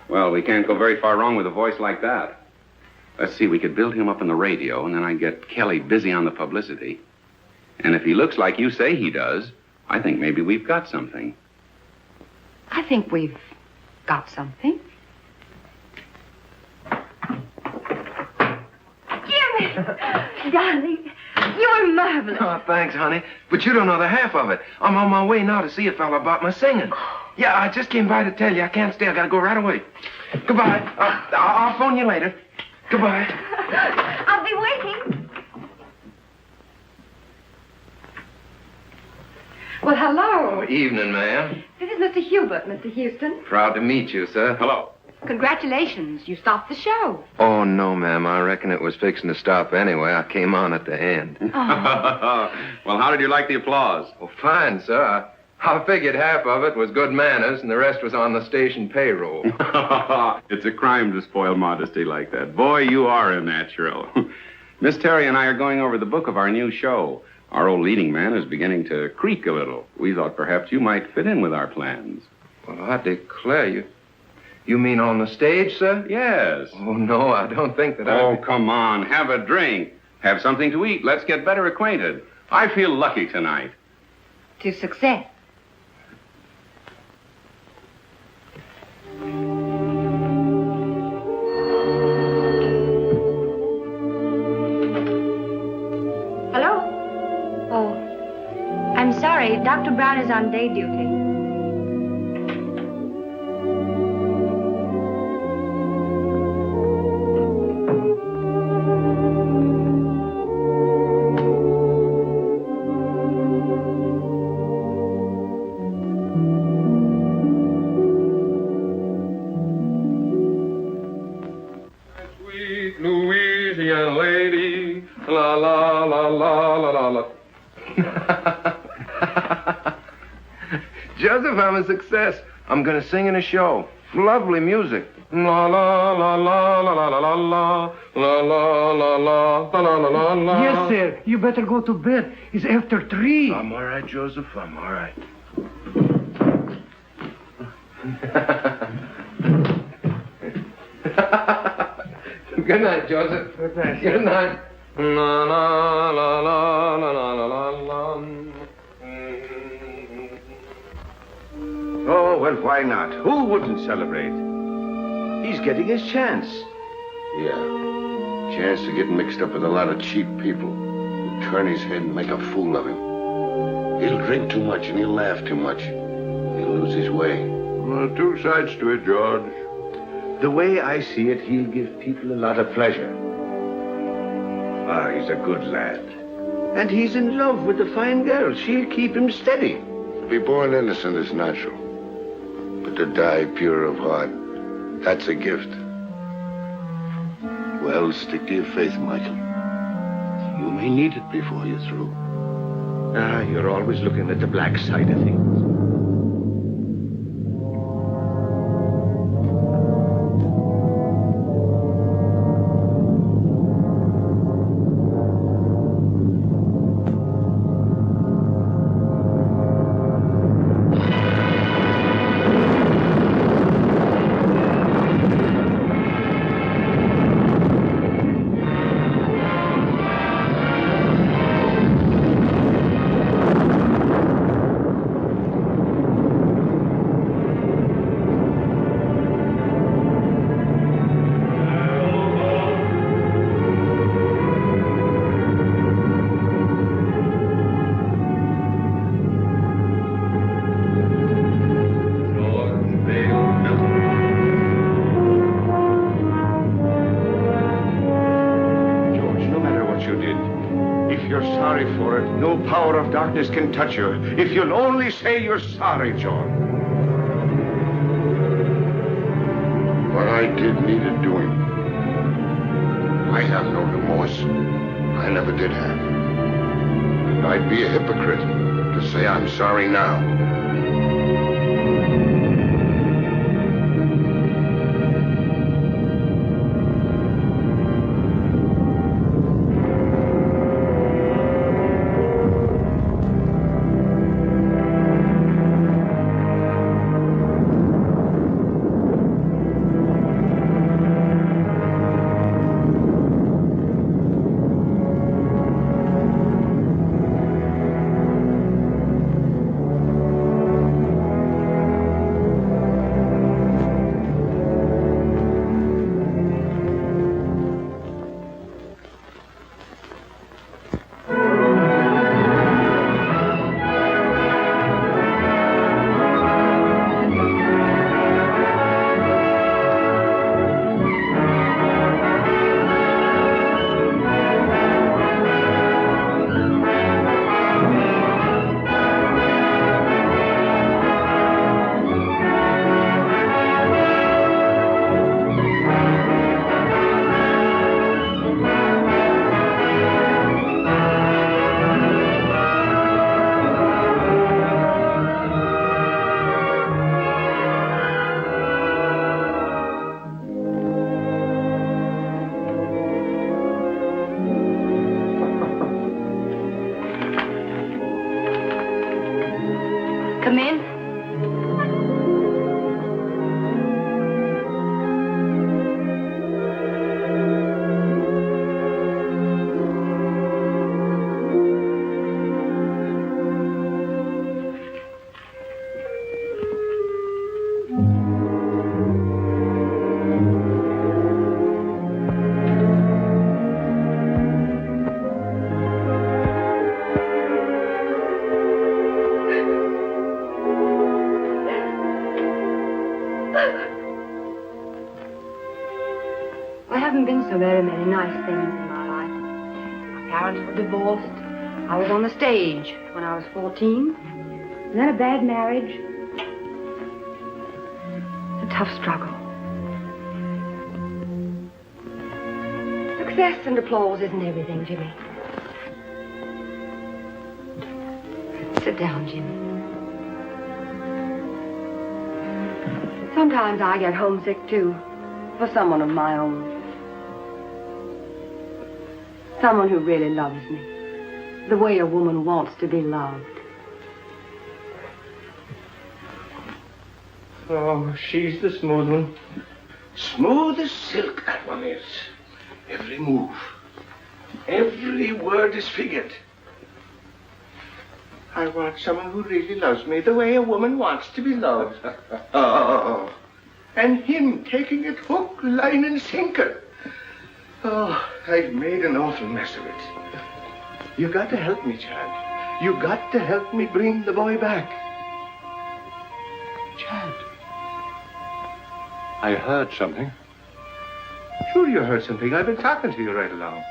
Well, we can't go very far wrong with a voice like that. Let's see, we could build him up on the radio, and then I'd get Kelly busy on the publicity. And if he looks like you say he does, I think maybe we've got something. I think we've got something. Jimmy! Darling, you were marvelous. Oh, thanks, honey. But you don't know the half of it. I'm on my way now to see a fella about my singing. Yeah, I just came by to tell you. I can't stay. I gotta go right away. Goodbye. I'll phone you later. Goodbye. I'll be waiting. Well, hello. Oh, evening, ma'am. This is Mr. Hubert, Mr. Houston. Proud to meet you, sir. Hello. Congratulations. You stopped the show. Oh, no, ma'am. I reckon it was fixing to stop anyway. I came on at the end. Well, how did you like the applause? Oh, fine, sir. I figured half of it was good manners and the rest was on the station payroll. It's a crime to spoil modesty like that. Boy, you are a natural. Miss Terry and I are going over the book of our new show. Our old leading man is beginning to creak a little. We thought perhaps you might fit in with our plans. Well, I declare you. You mean on the stage, sir? Yes. Oh, no, I don't think that Oh, come on. Have a drink. Have something to eat. Let's get better acquainted. I feel lucky tonight. To success. Hello? Oh, I'm sorry. Dr. Brown is on day duty. Sweet Louisiana lady, la la la la la la la. Joseph, I'm a success. I'm going to sing in a show. Lovely music. La la la la la la la la la la la la la la la la. Yes, sir. You better go to bed. It's after 3. I'm all right, Joseph. I'm all right. Good night, Joseph. Good night. Good night. La la la la la la la la. Oh, well, why not? Who wouldn't celebrate? He's getting his chance. Yeah. Chance to get mixed up with a lot of cheap people who turn his head and make a fool of him. He'll drink too much and he'll laugh too much. He'll lose his way. Well, two sides to it, George. The way I see it, he'll give people a lot of pleasure. Ah, he's a good lad. And he's in love with a fine girl. She'll keep him steady. To be born innocent is natural. But to die pure of heart, that's a gift. Well, stick to your faith, Michael. You may need it before you're through. Ah, you're always looking at the black side of things. power of darkness can touch you if you'll only say you're sorry, John. What I did needed doing. I have no remorse. I never did have. And I'd be a hypocrite to say I'm sorry now. Come in. There haven't been so very many nice things in my life. My parents were divorced. I was on the stage when I was 14. And then a bad marriage. It's a tough struggle. Success and applause isn't everything, Jimmy. Sit down, Jimmy. Sometimes I get homesick, too, for someone of my own. Someone who really loves me, the way a woman wants to be loved. Oh, she's the smooth one. Smooth as silk, that one is. Every move, every word is figured. I want someone who really loves me the way a woman wants to be loved. Oh, and him taking it hook, line, and sinker. Oh, I've made an awful mess of it. You got to help me, Chad. You got to help me bring the boy back. Chad. I heard something. Sure you heard something. I've been talking to you right along.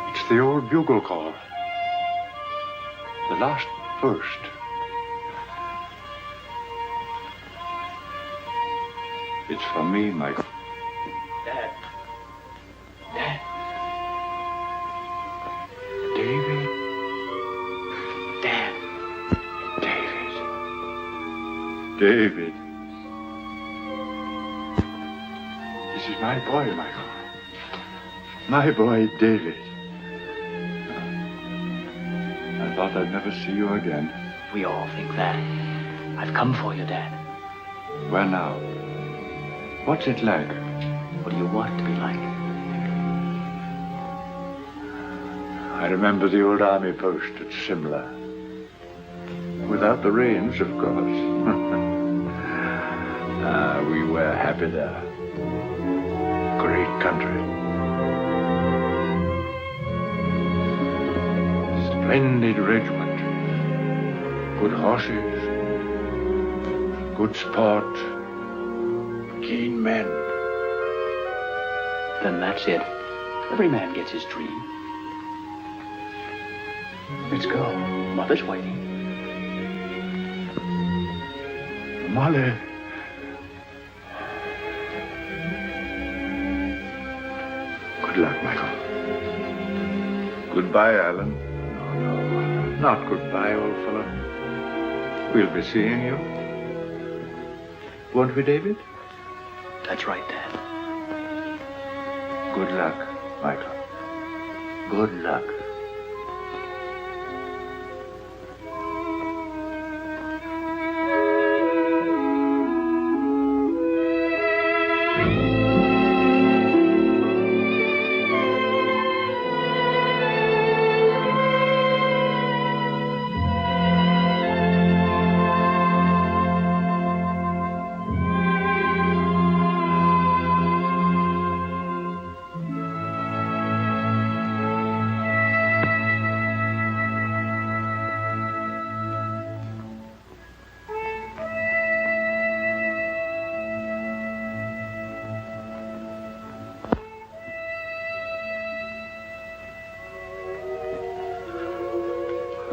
It's the old bugle call. The last burst. It's for me, Michael. Dad. Dad. David. Dad. David. This is my boy, Michael. My boy, David. I thought I'd never see you again. We all think that. I've come for you, Dad. Well, now, what's it like? What do you want it to be like? I remember the old army post at Simla. Without the rains, of course. We were happy there. Great country. Splendid regiment. Good horses. Good sport. Keen men. Then that's it. Every man gets his dream. Let's go. Mother's waiting. Molly. Good luck, Michael. Goodbye, Alan. No, not goodbye, old fellow. We'll be seeing you. Won't we, David? That's right, Dad. Good luck, Michael. Good luck.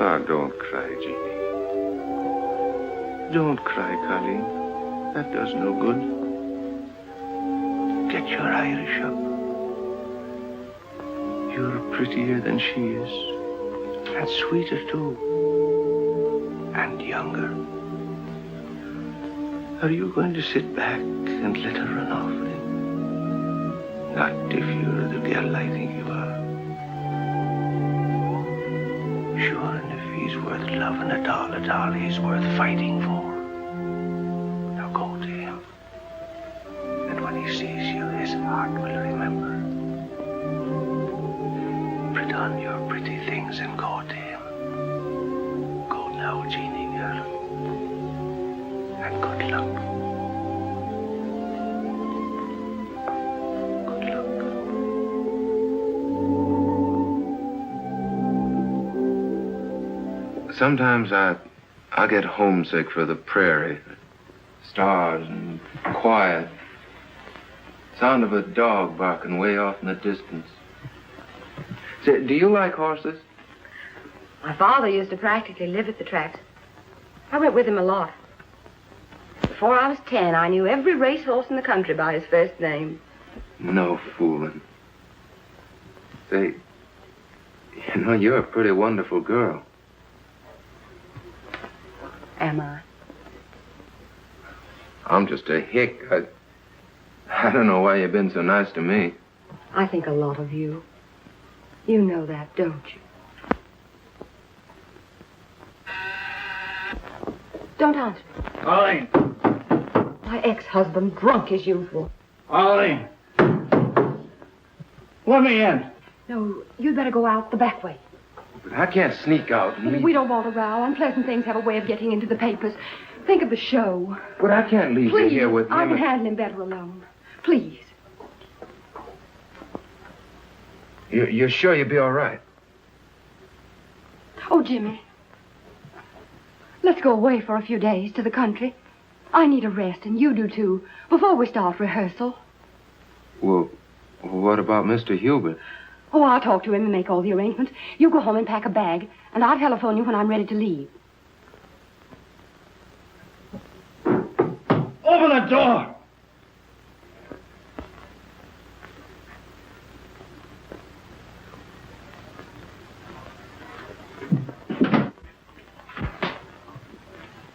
Ah, don't cry, Jeannie. Don't cry, Colleen. That does no good. Get your Irish up. You're prettier than she is. And sweeter, too. And younger. Are you going to sit back and let her run off with him? Not if you're the girl I think you are. Sure, and if he's worth loving at all, he's worth fighting for. Now go to him. And when he sees you, his heart will remember. Put on your pretty things and go to him. Go now, Jeannie girl. And good luck. Sometimes I get homesick for the prairie. Stars and quiet. Sound of a dog barking way off in the distance. Say, do you like horses? My father used to practically live at the tracks. I went with him a lot. Before I was 10, I knew every racehorse in the country by his first name. No fooling. Say, you know, you're a pretty wonderful girl. Am I? I'm just a hick. I don't know why you've been so nice to me. I think a lot of you. You know that, don't you? Don't answer. Arlene. My ex-husband, drunk as usual. Arlene. Let me in. No, you'd better go out the back way. But I can't sneak out and leave. We don't want a row. Unpleasant things have a way of getting into the papers. Think of the show. But I can't leave you here with him. I can handle him better alone. Please. You're sure you'll be all right? Oh, Jimmy. Let's go away for a few days to the country. I need a rest, and you do too, before we start rehearsal. Well, what about Mr. Hubert? Oh, I'll talk to him and make all the arrangements. You go home and pack a bag, and I'll telephone you when I'm ready to leave. Open the door!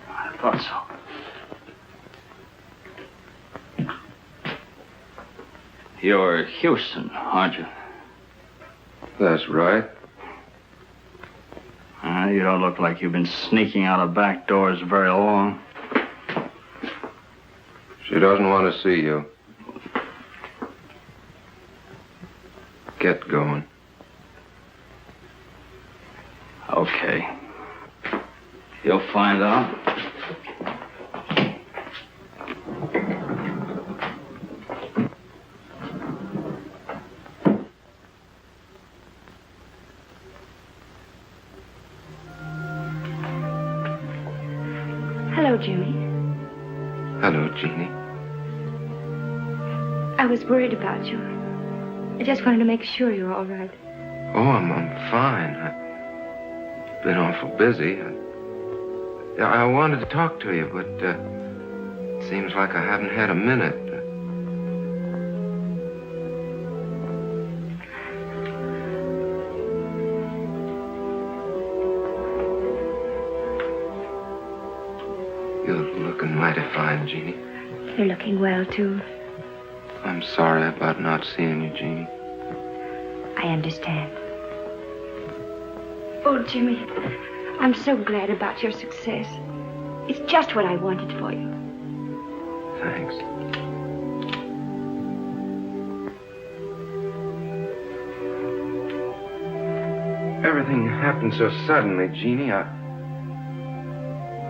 I thought so. You're Houston, aren't you? That's right. You don't look like you've been sneaking out of back doors very long. She doesn't want to see you. Get going. Okay. You'll find out. Hello, Jimmy. Hello, Jeannie. I was worried about you. I just wanted to make sure you're all right. Oh, I'm fine. I've been awful busy. I wanted to talk to you, but it seems like I haven't had a minute. You're looking mighty fine, Jeannie. You're looking well, too. I'm sorry about not seeing you, Jeannie. I understand. Oh, Jimmy, I'm so glad about your success. It's just what I wanted for you. Thanks. Everything happened so suddenly, Jeannie.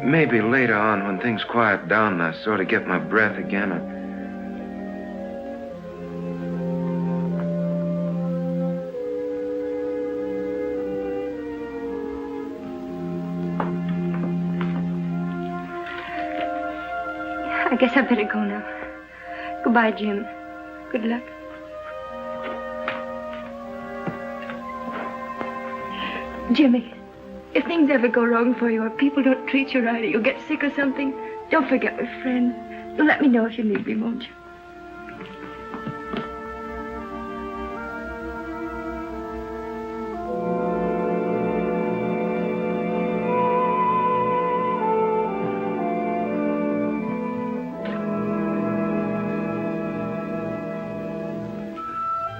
Maybe later on, when things quiet down and I sort of get my breath again, I guess I better go now. Goodbye, Jim. Good luck. Jimmy, if things ever go wrong for you or people don't treat you right or you get sick or something, don't forget we're friends. You'll let me know if you need me, won't you?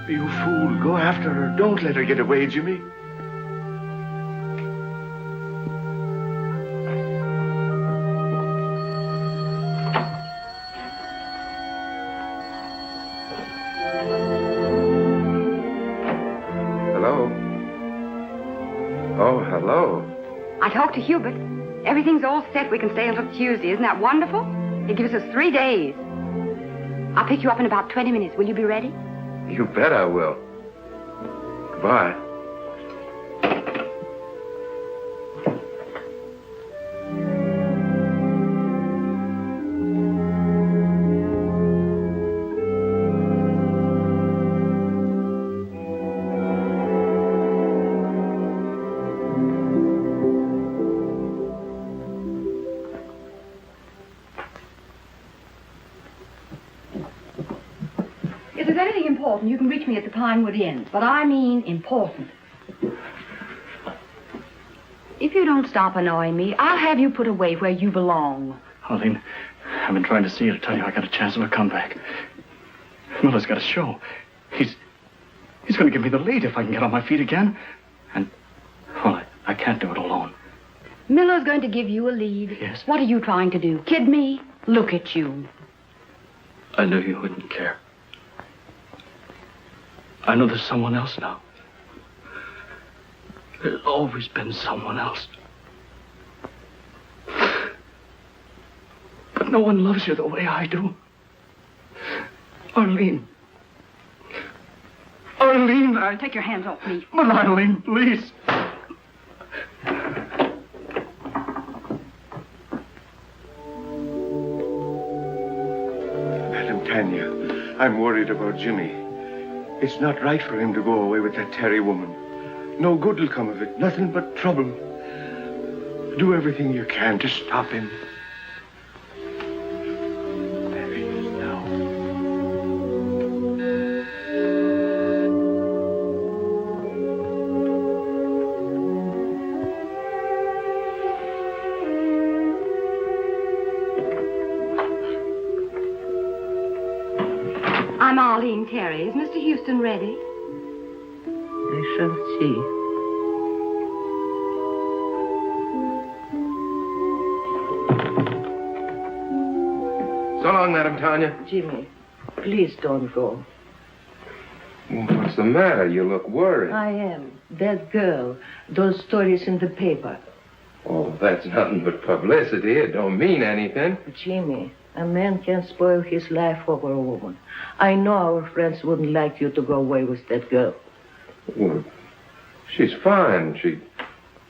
You fool. Go after her. Don't let her get away, Jimmy. Hello? Oh, hello. I talked to Hubert. Everything's all set. We can stay until Tuesday. Isn't that wonderful? It gives us 3 days. I'll pick you up in about 20 minutes. Will you be ready? You bet I will. Goodbye. If there's anything important, you can reach me at the Pinewood Inn. But I mean important. If you don't stop annoying me, I'll have you put away where you belong. Arlene, I've been trying to see you to tell you I got a chance of a comeback. Miller's got a show. He's going to give me the lead if I can get on my feet again. And, well, I can't do it alone. Miller's going to give you a lead. Yes. What are you trying to do? Kid me? Look at you. I knew you wouldn't care. I know there's someone else now. There's always been someone else. But no one loves you the way I do. Arlene. Arlene, Take your hands off me. But Arlene, please. Madam Tanya, I'm worried about Jimmy. It's not right for him to go away with that Terry woman. No good will come of it. Nothing but trouble. Do everything you can to stop him. There he is now. I'm Arlene Terry. Is Mr. Houston ready? I shall see. So long, Madam Tanya. Jimmy, please don't go. Well, what's the matter? You look worried. I am. That girl, those stories in the paper. Oh, that's nothing but publicity. It don't mean anything. Jimmy, a man can't spoil his life over a woman. I know our friends wouldn't like you to go away with that girl. Well, she's fine.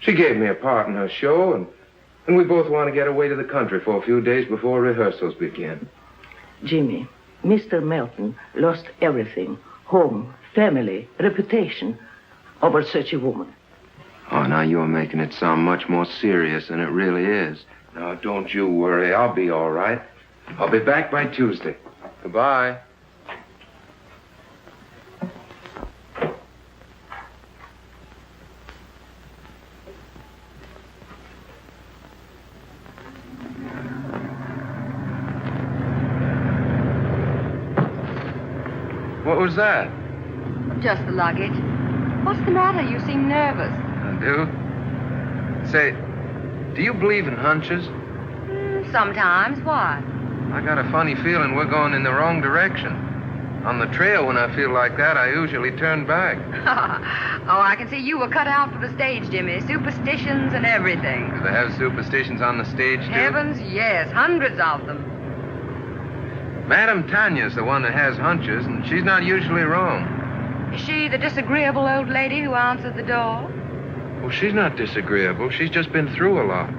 She gave me a part in her show, and we both want to get away to the country for a few days before rehearsals begin. Jimmy, Mr. Melton lost everything. Home, family, reputation over such a woman. Oh, now you're making it sound much more serious than it really is. Now, don't you worry. I'll be all right. I'll be back by Tuesday. Goodbye. What was that? Just the luggage. What's the matter? You seem nervous. I do. Say, do you believe in hunches? Sometimes. Why? I got a funny feeling we're going in the wrong direction. On the trail, when I feel like that, I usually turn back. Oh, I can see you were cut out for the stage, Jimmy. Superstitions and everything. Do they have superstitions on the stage, too? Heavens, yes. Hundreds of them. Madame Tanya's the one that has hunches, and she's not usually wrong. Is she the disagreeable old lady who answered the door? Well, she's not disagreeable. She's just been through a lot.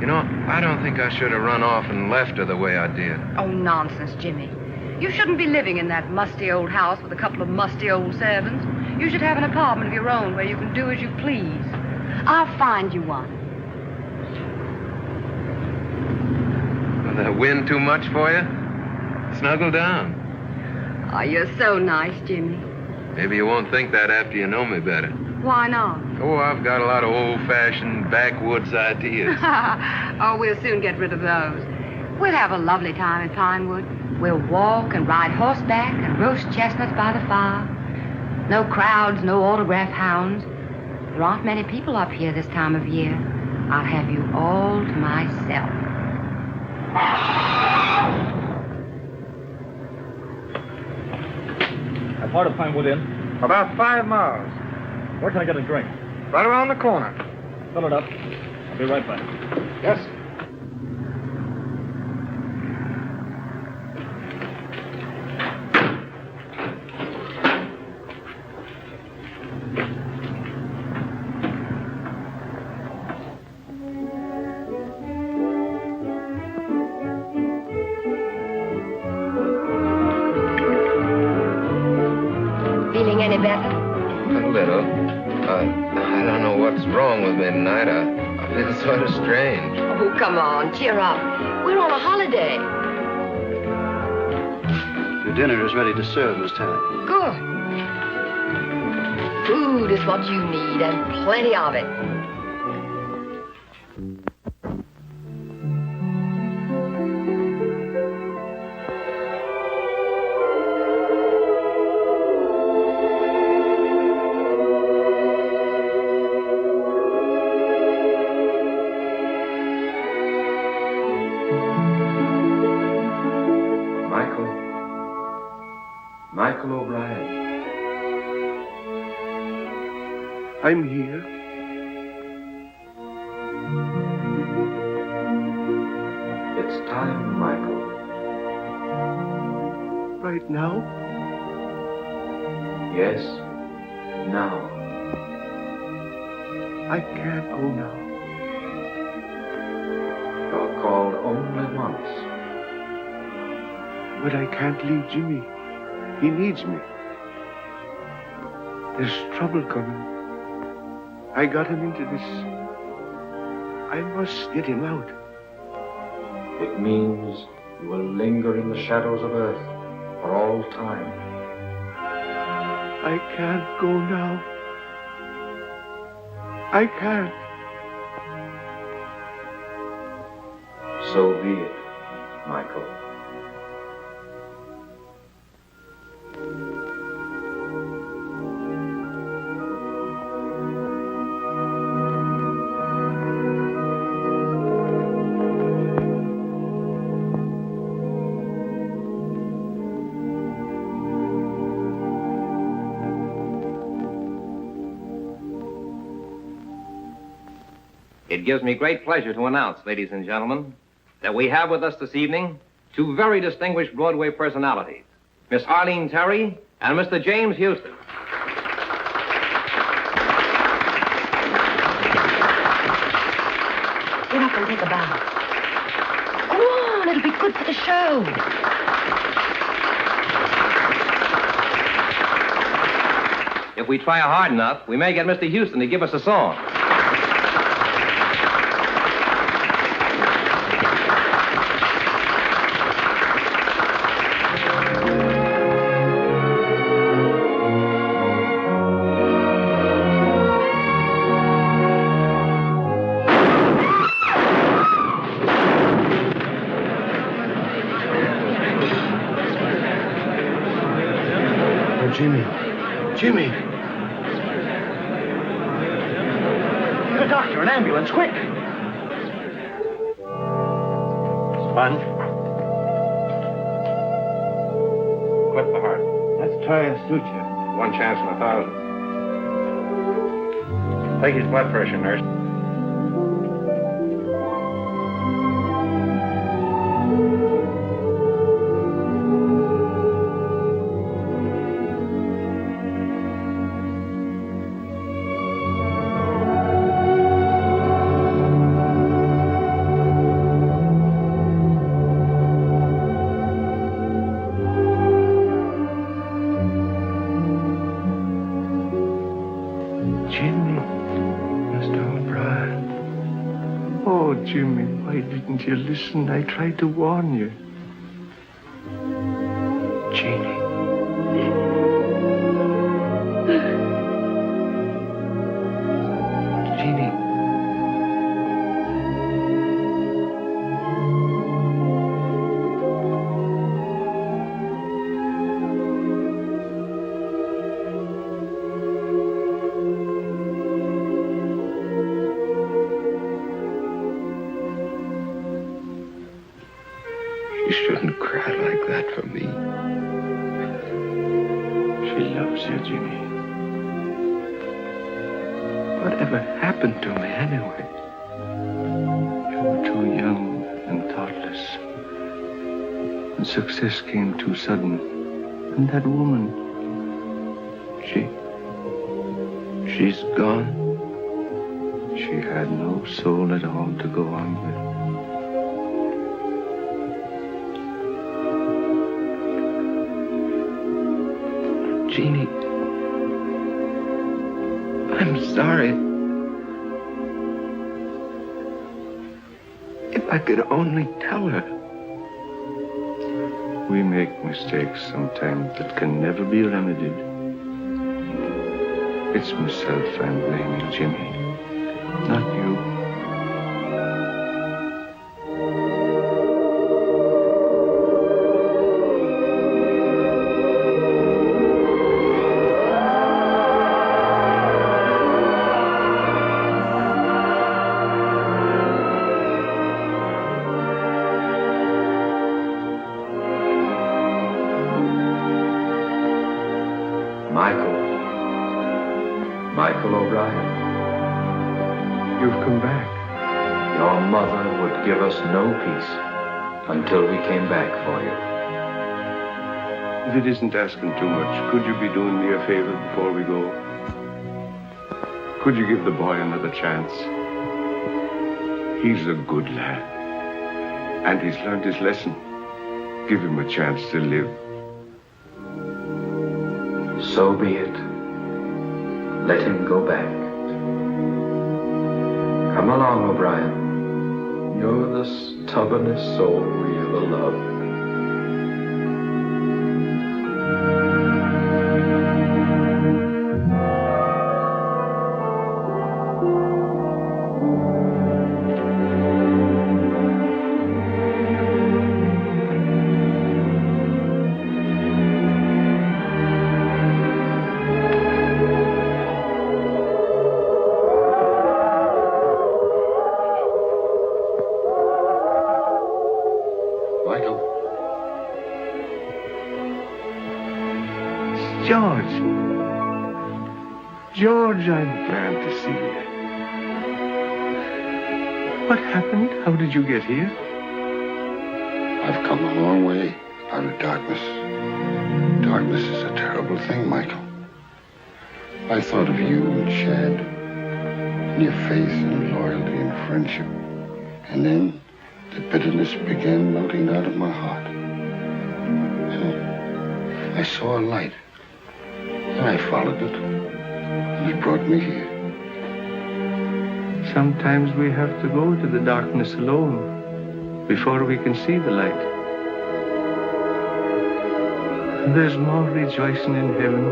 You know, I don't think I should have run off and left her the way I did. Oh, nonsense, Jimmy. You shouldn't be living in that musty old house with a couple of musty old servants. You should have an apartment of your own where you can do as you please. I'll find you one. Will the wind too much for you? Snuggle down. Oh, you're so nice, Jimmy. Maybe you won't think that after you know me better. Why not? Oh, I've got a lot of old-fashioned backwoods ideas. Oh, we'll soon get rid of those. We'll have a lovely time in Pinewood. We'll walk and ride horseback and roast chestnuts by the fire. No crowds, no autograph hounds. There aren't many people up here this time of year. I'll have you all to myself. How far to Pinewood Inn? About 5 miles. Where can I get a drink? Right around the corner. Fill it up. I'll be right back. Yes. Feeling any better? A little. I don't know what's wrong with me tonight. I feel sort of strange. Oh, come on, cheer up. We're on a holiday. Your dinner is ready to serve, Miss Tanner. Good. Food is what you need, and plenty of it. Michael O'Brien. I'm here. It's time, Michael. Right now? Yes, now. I can't go now. You're called only once. But I can't leave Jimmy. He needs me. There's trouble coming. I got him into this. I must get him out. It means you will linger in the shadows of Earth for all time. I can't go now. I can't. So be it, Michael. It gives me great pleasure to announce, ladies and gentlemen, that we have with us this evening two very distinguished Broadway personalities, Miss Arlene Terry and Mr. James Houston. Get up and take a bow. Go on, it'll be good for the show. If we try hard enough, we may get Mr. Houston to give us a song. Jimmy. Get a doctor, an ambulance, quick. Sponge. Clip the heart. Let's try a suture. 1 chance in 1,000. Take his blood pressure, nurse. Jimmy, why didn't you listen? I tried to warn you. Jeannie. Jeannie. You shouldn't cry like that for me. She loves you, Jimmy. Whatever happened to me anyway? You were too young and thoughtless. And success came too sudden. And that woman, she's gone. She had no soul at all to go on with. Jeannie, I'm sorry. If I could only tell her. We make mistakes sometimes that can never be remedied. It's myself I'm blaming, Jimmy, not you. Michael O'Brien. You've come back. Your mother would give us no peace until we came back for you. If it isn't asking too much, could you be doing me a favor before we go? Could you give the boy another chance? He's a good lad. And he's learned his lesson. Give him a chance to live. So be it. Let him go back. Come along, O'Brien. You're the stubbornest soul we ever loved. George, I'm glad to see you. What happened? How did you get here? I've come a long way out of darkness. Darkness is a terrible thing, Michael. I thought of you and Shad, and your faith and loyalty and friendship. And then the bitterness began melting out of my heart. And I saw a light, and I followed it. He brought me here. Sometimes we have to go to the darkness alone before we can see the light. And there's more rejoicing in heaven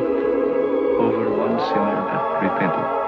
over one sinner that repented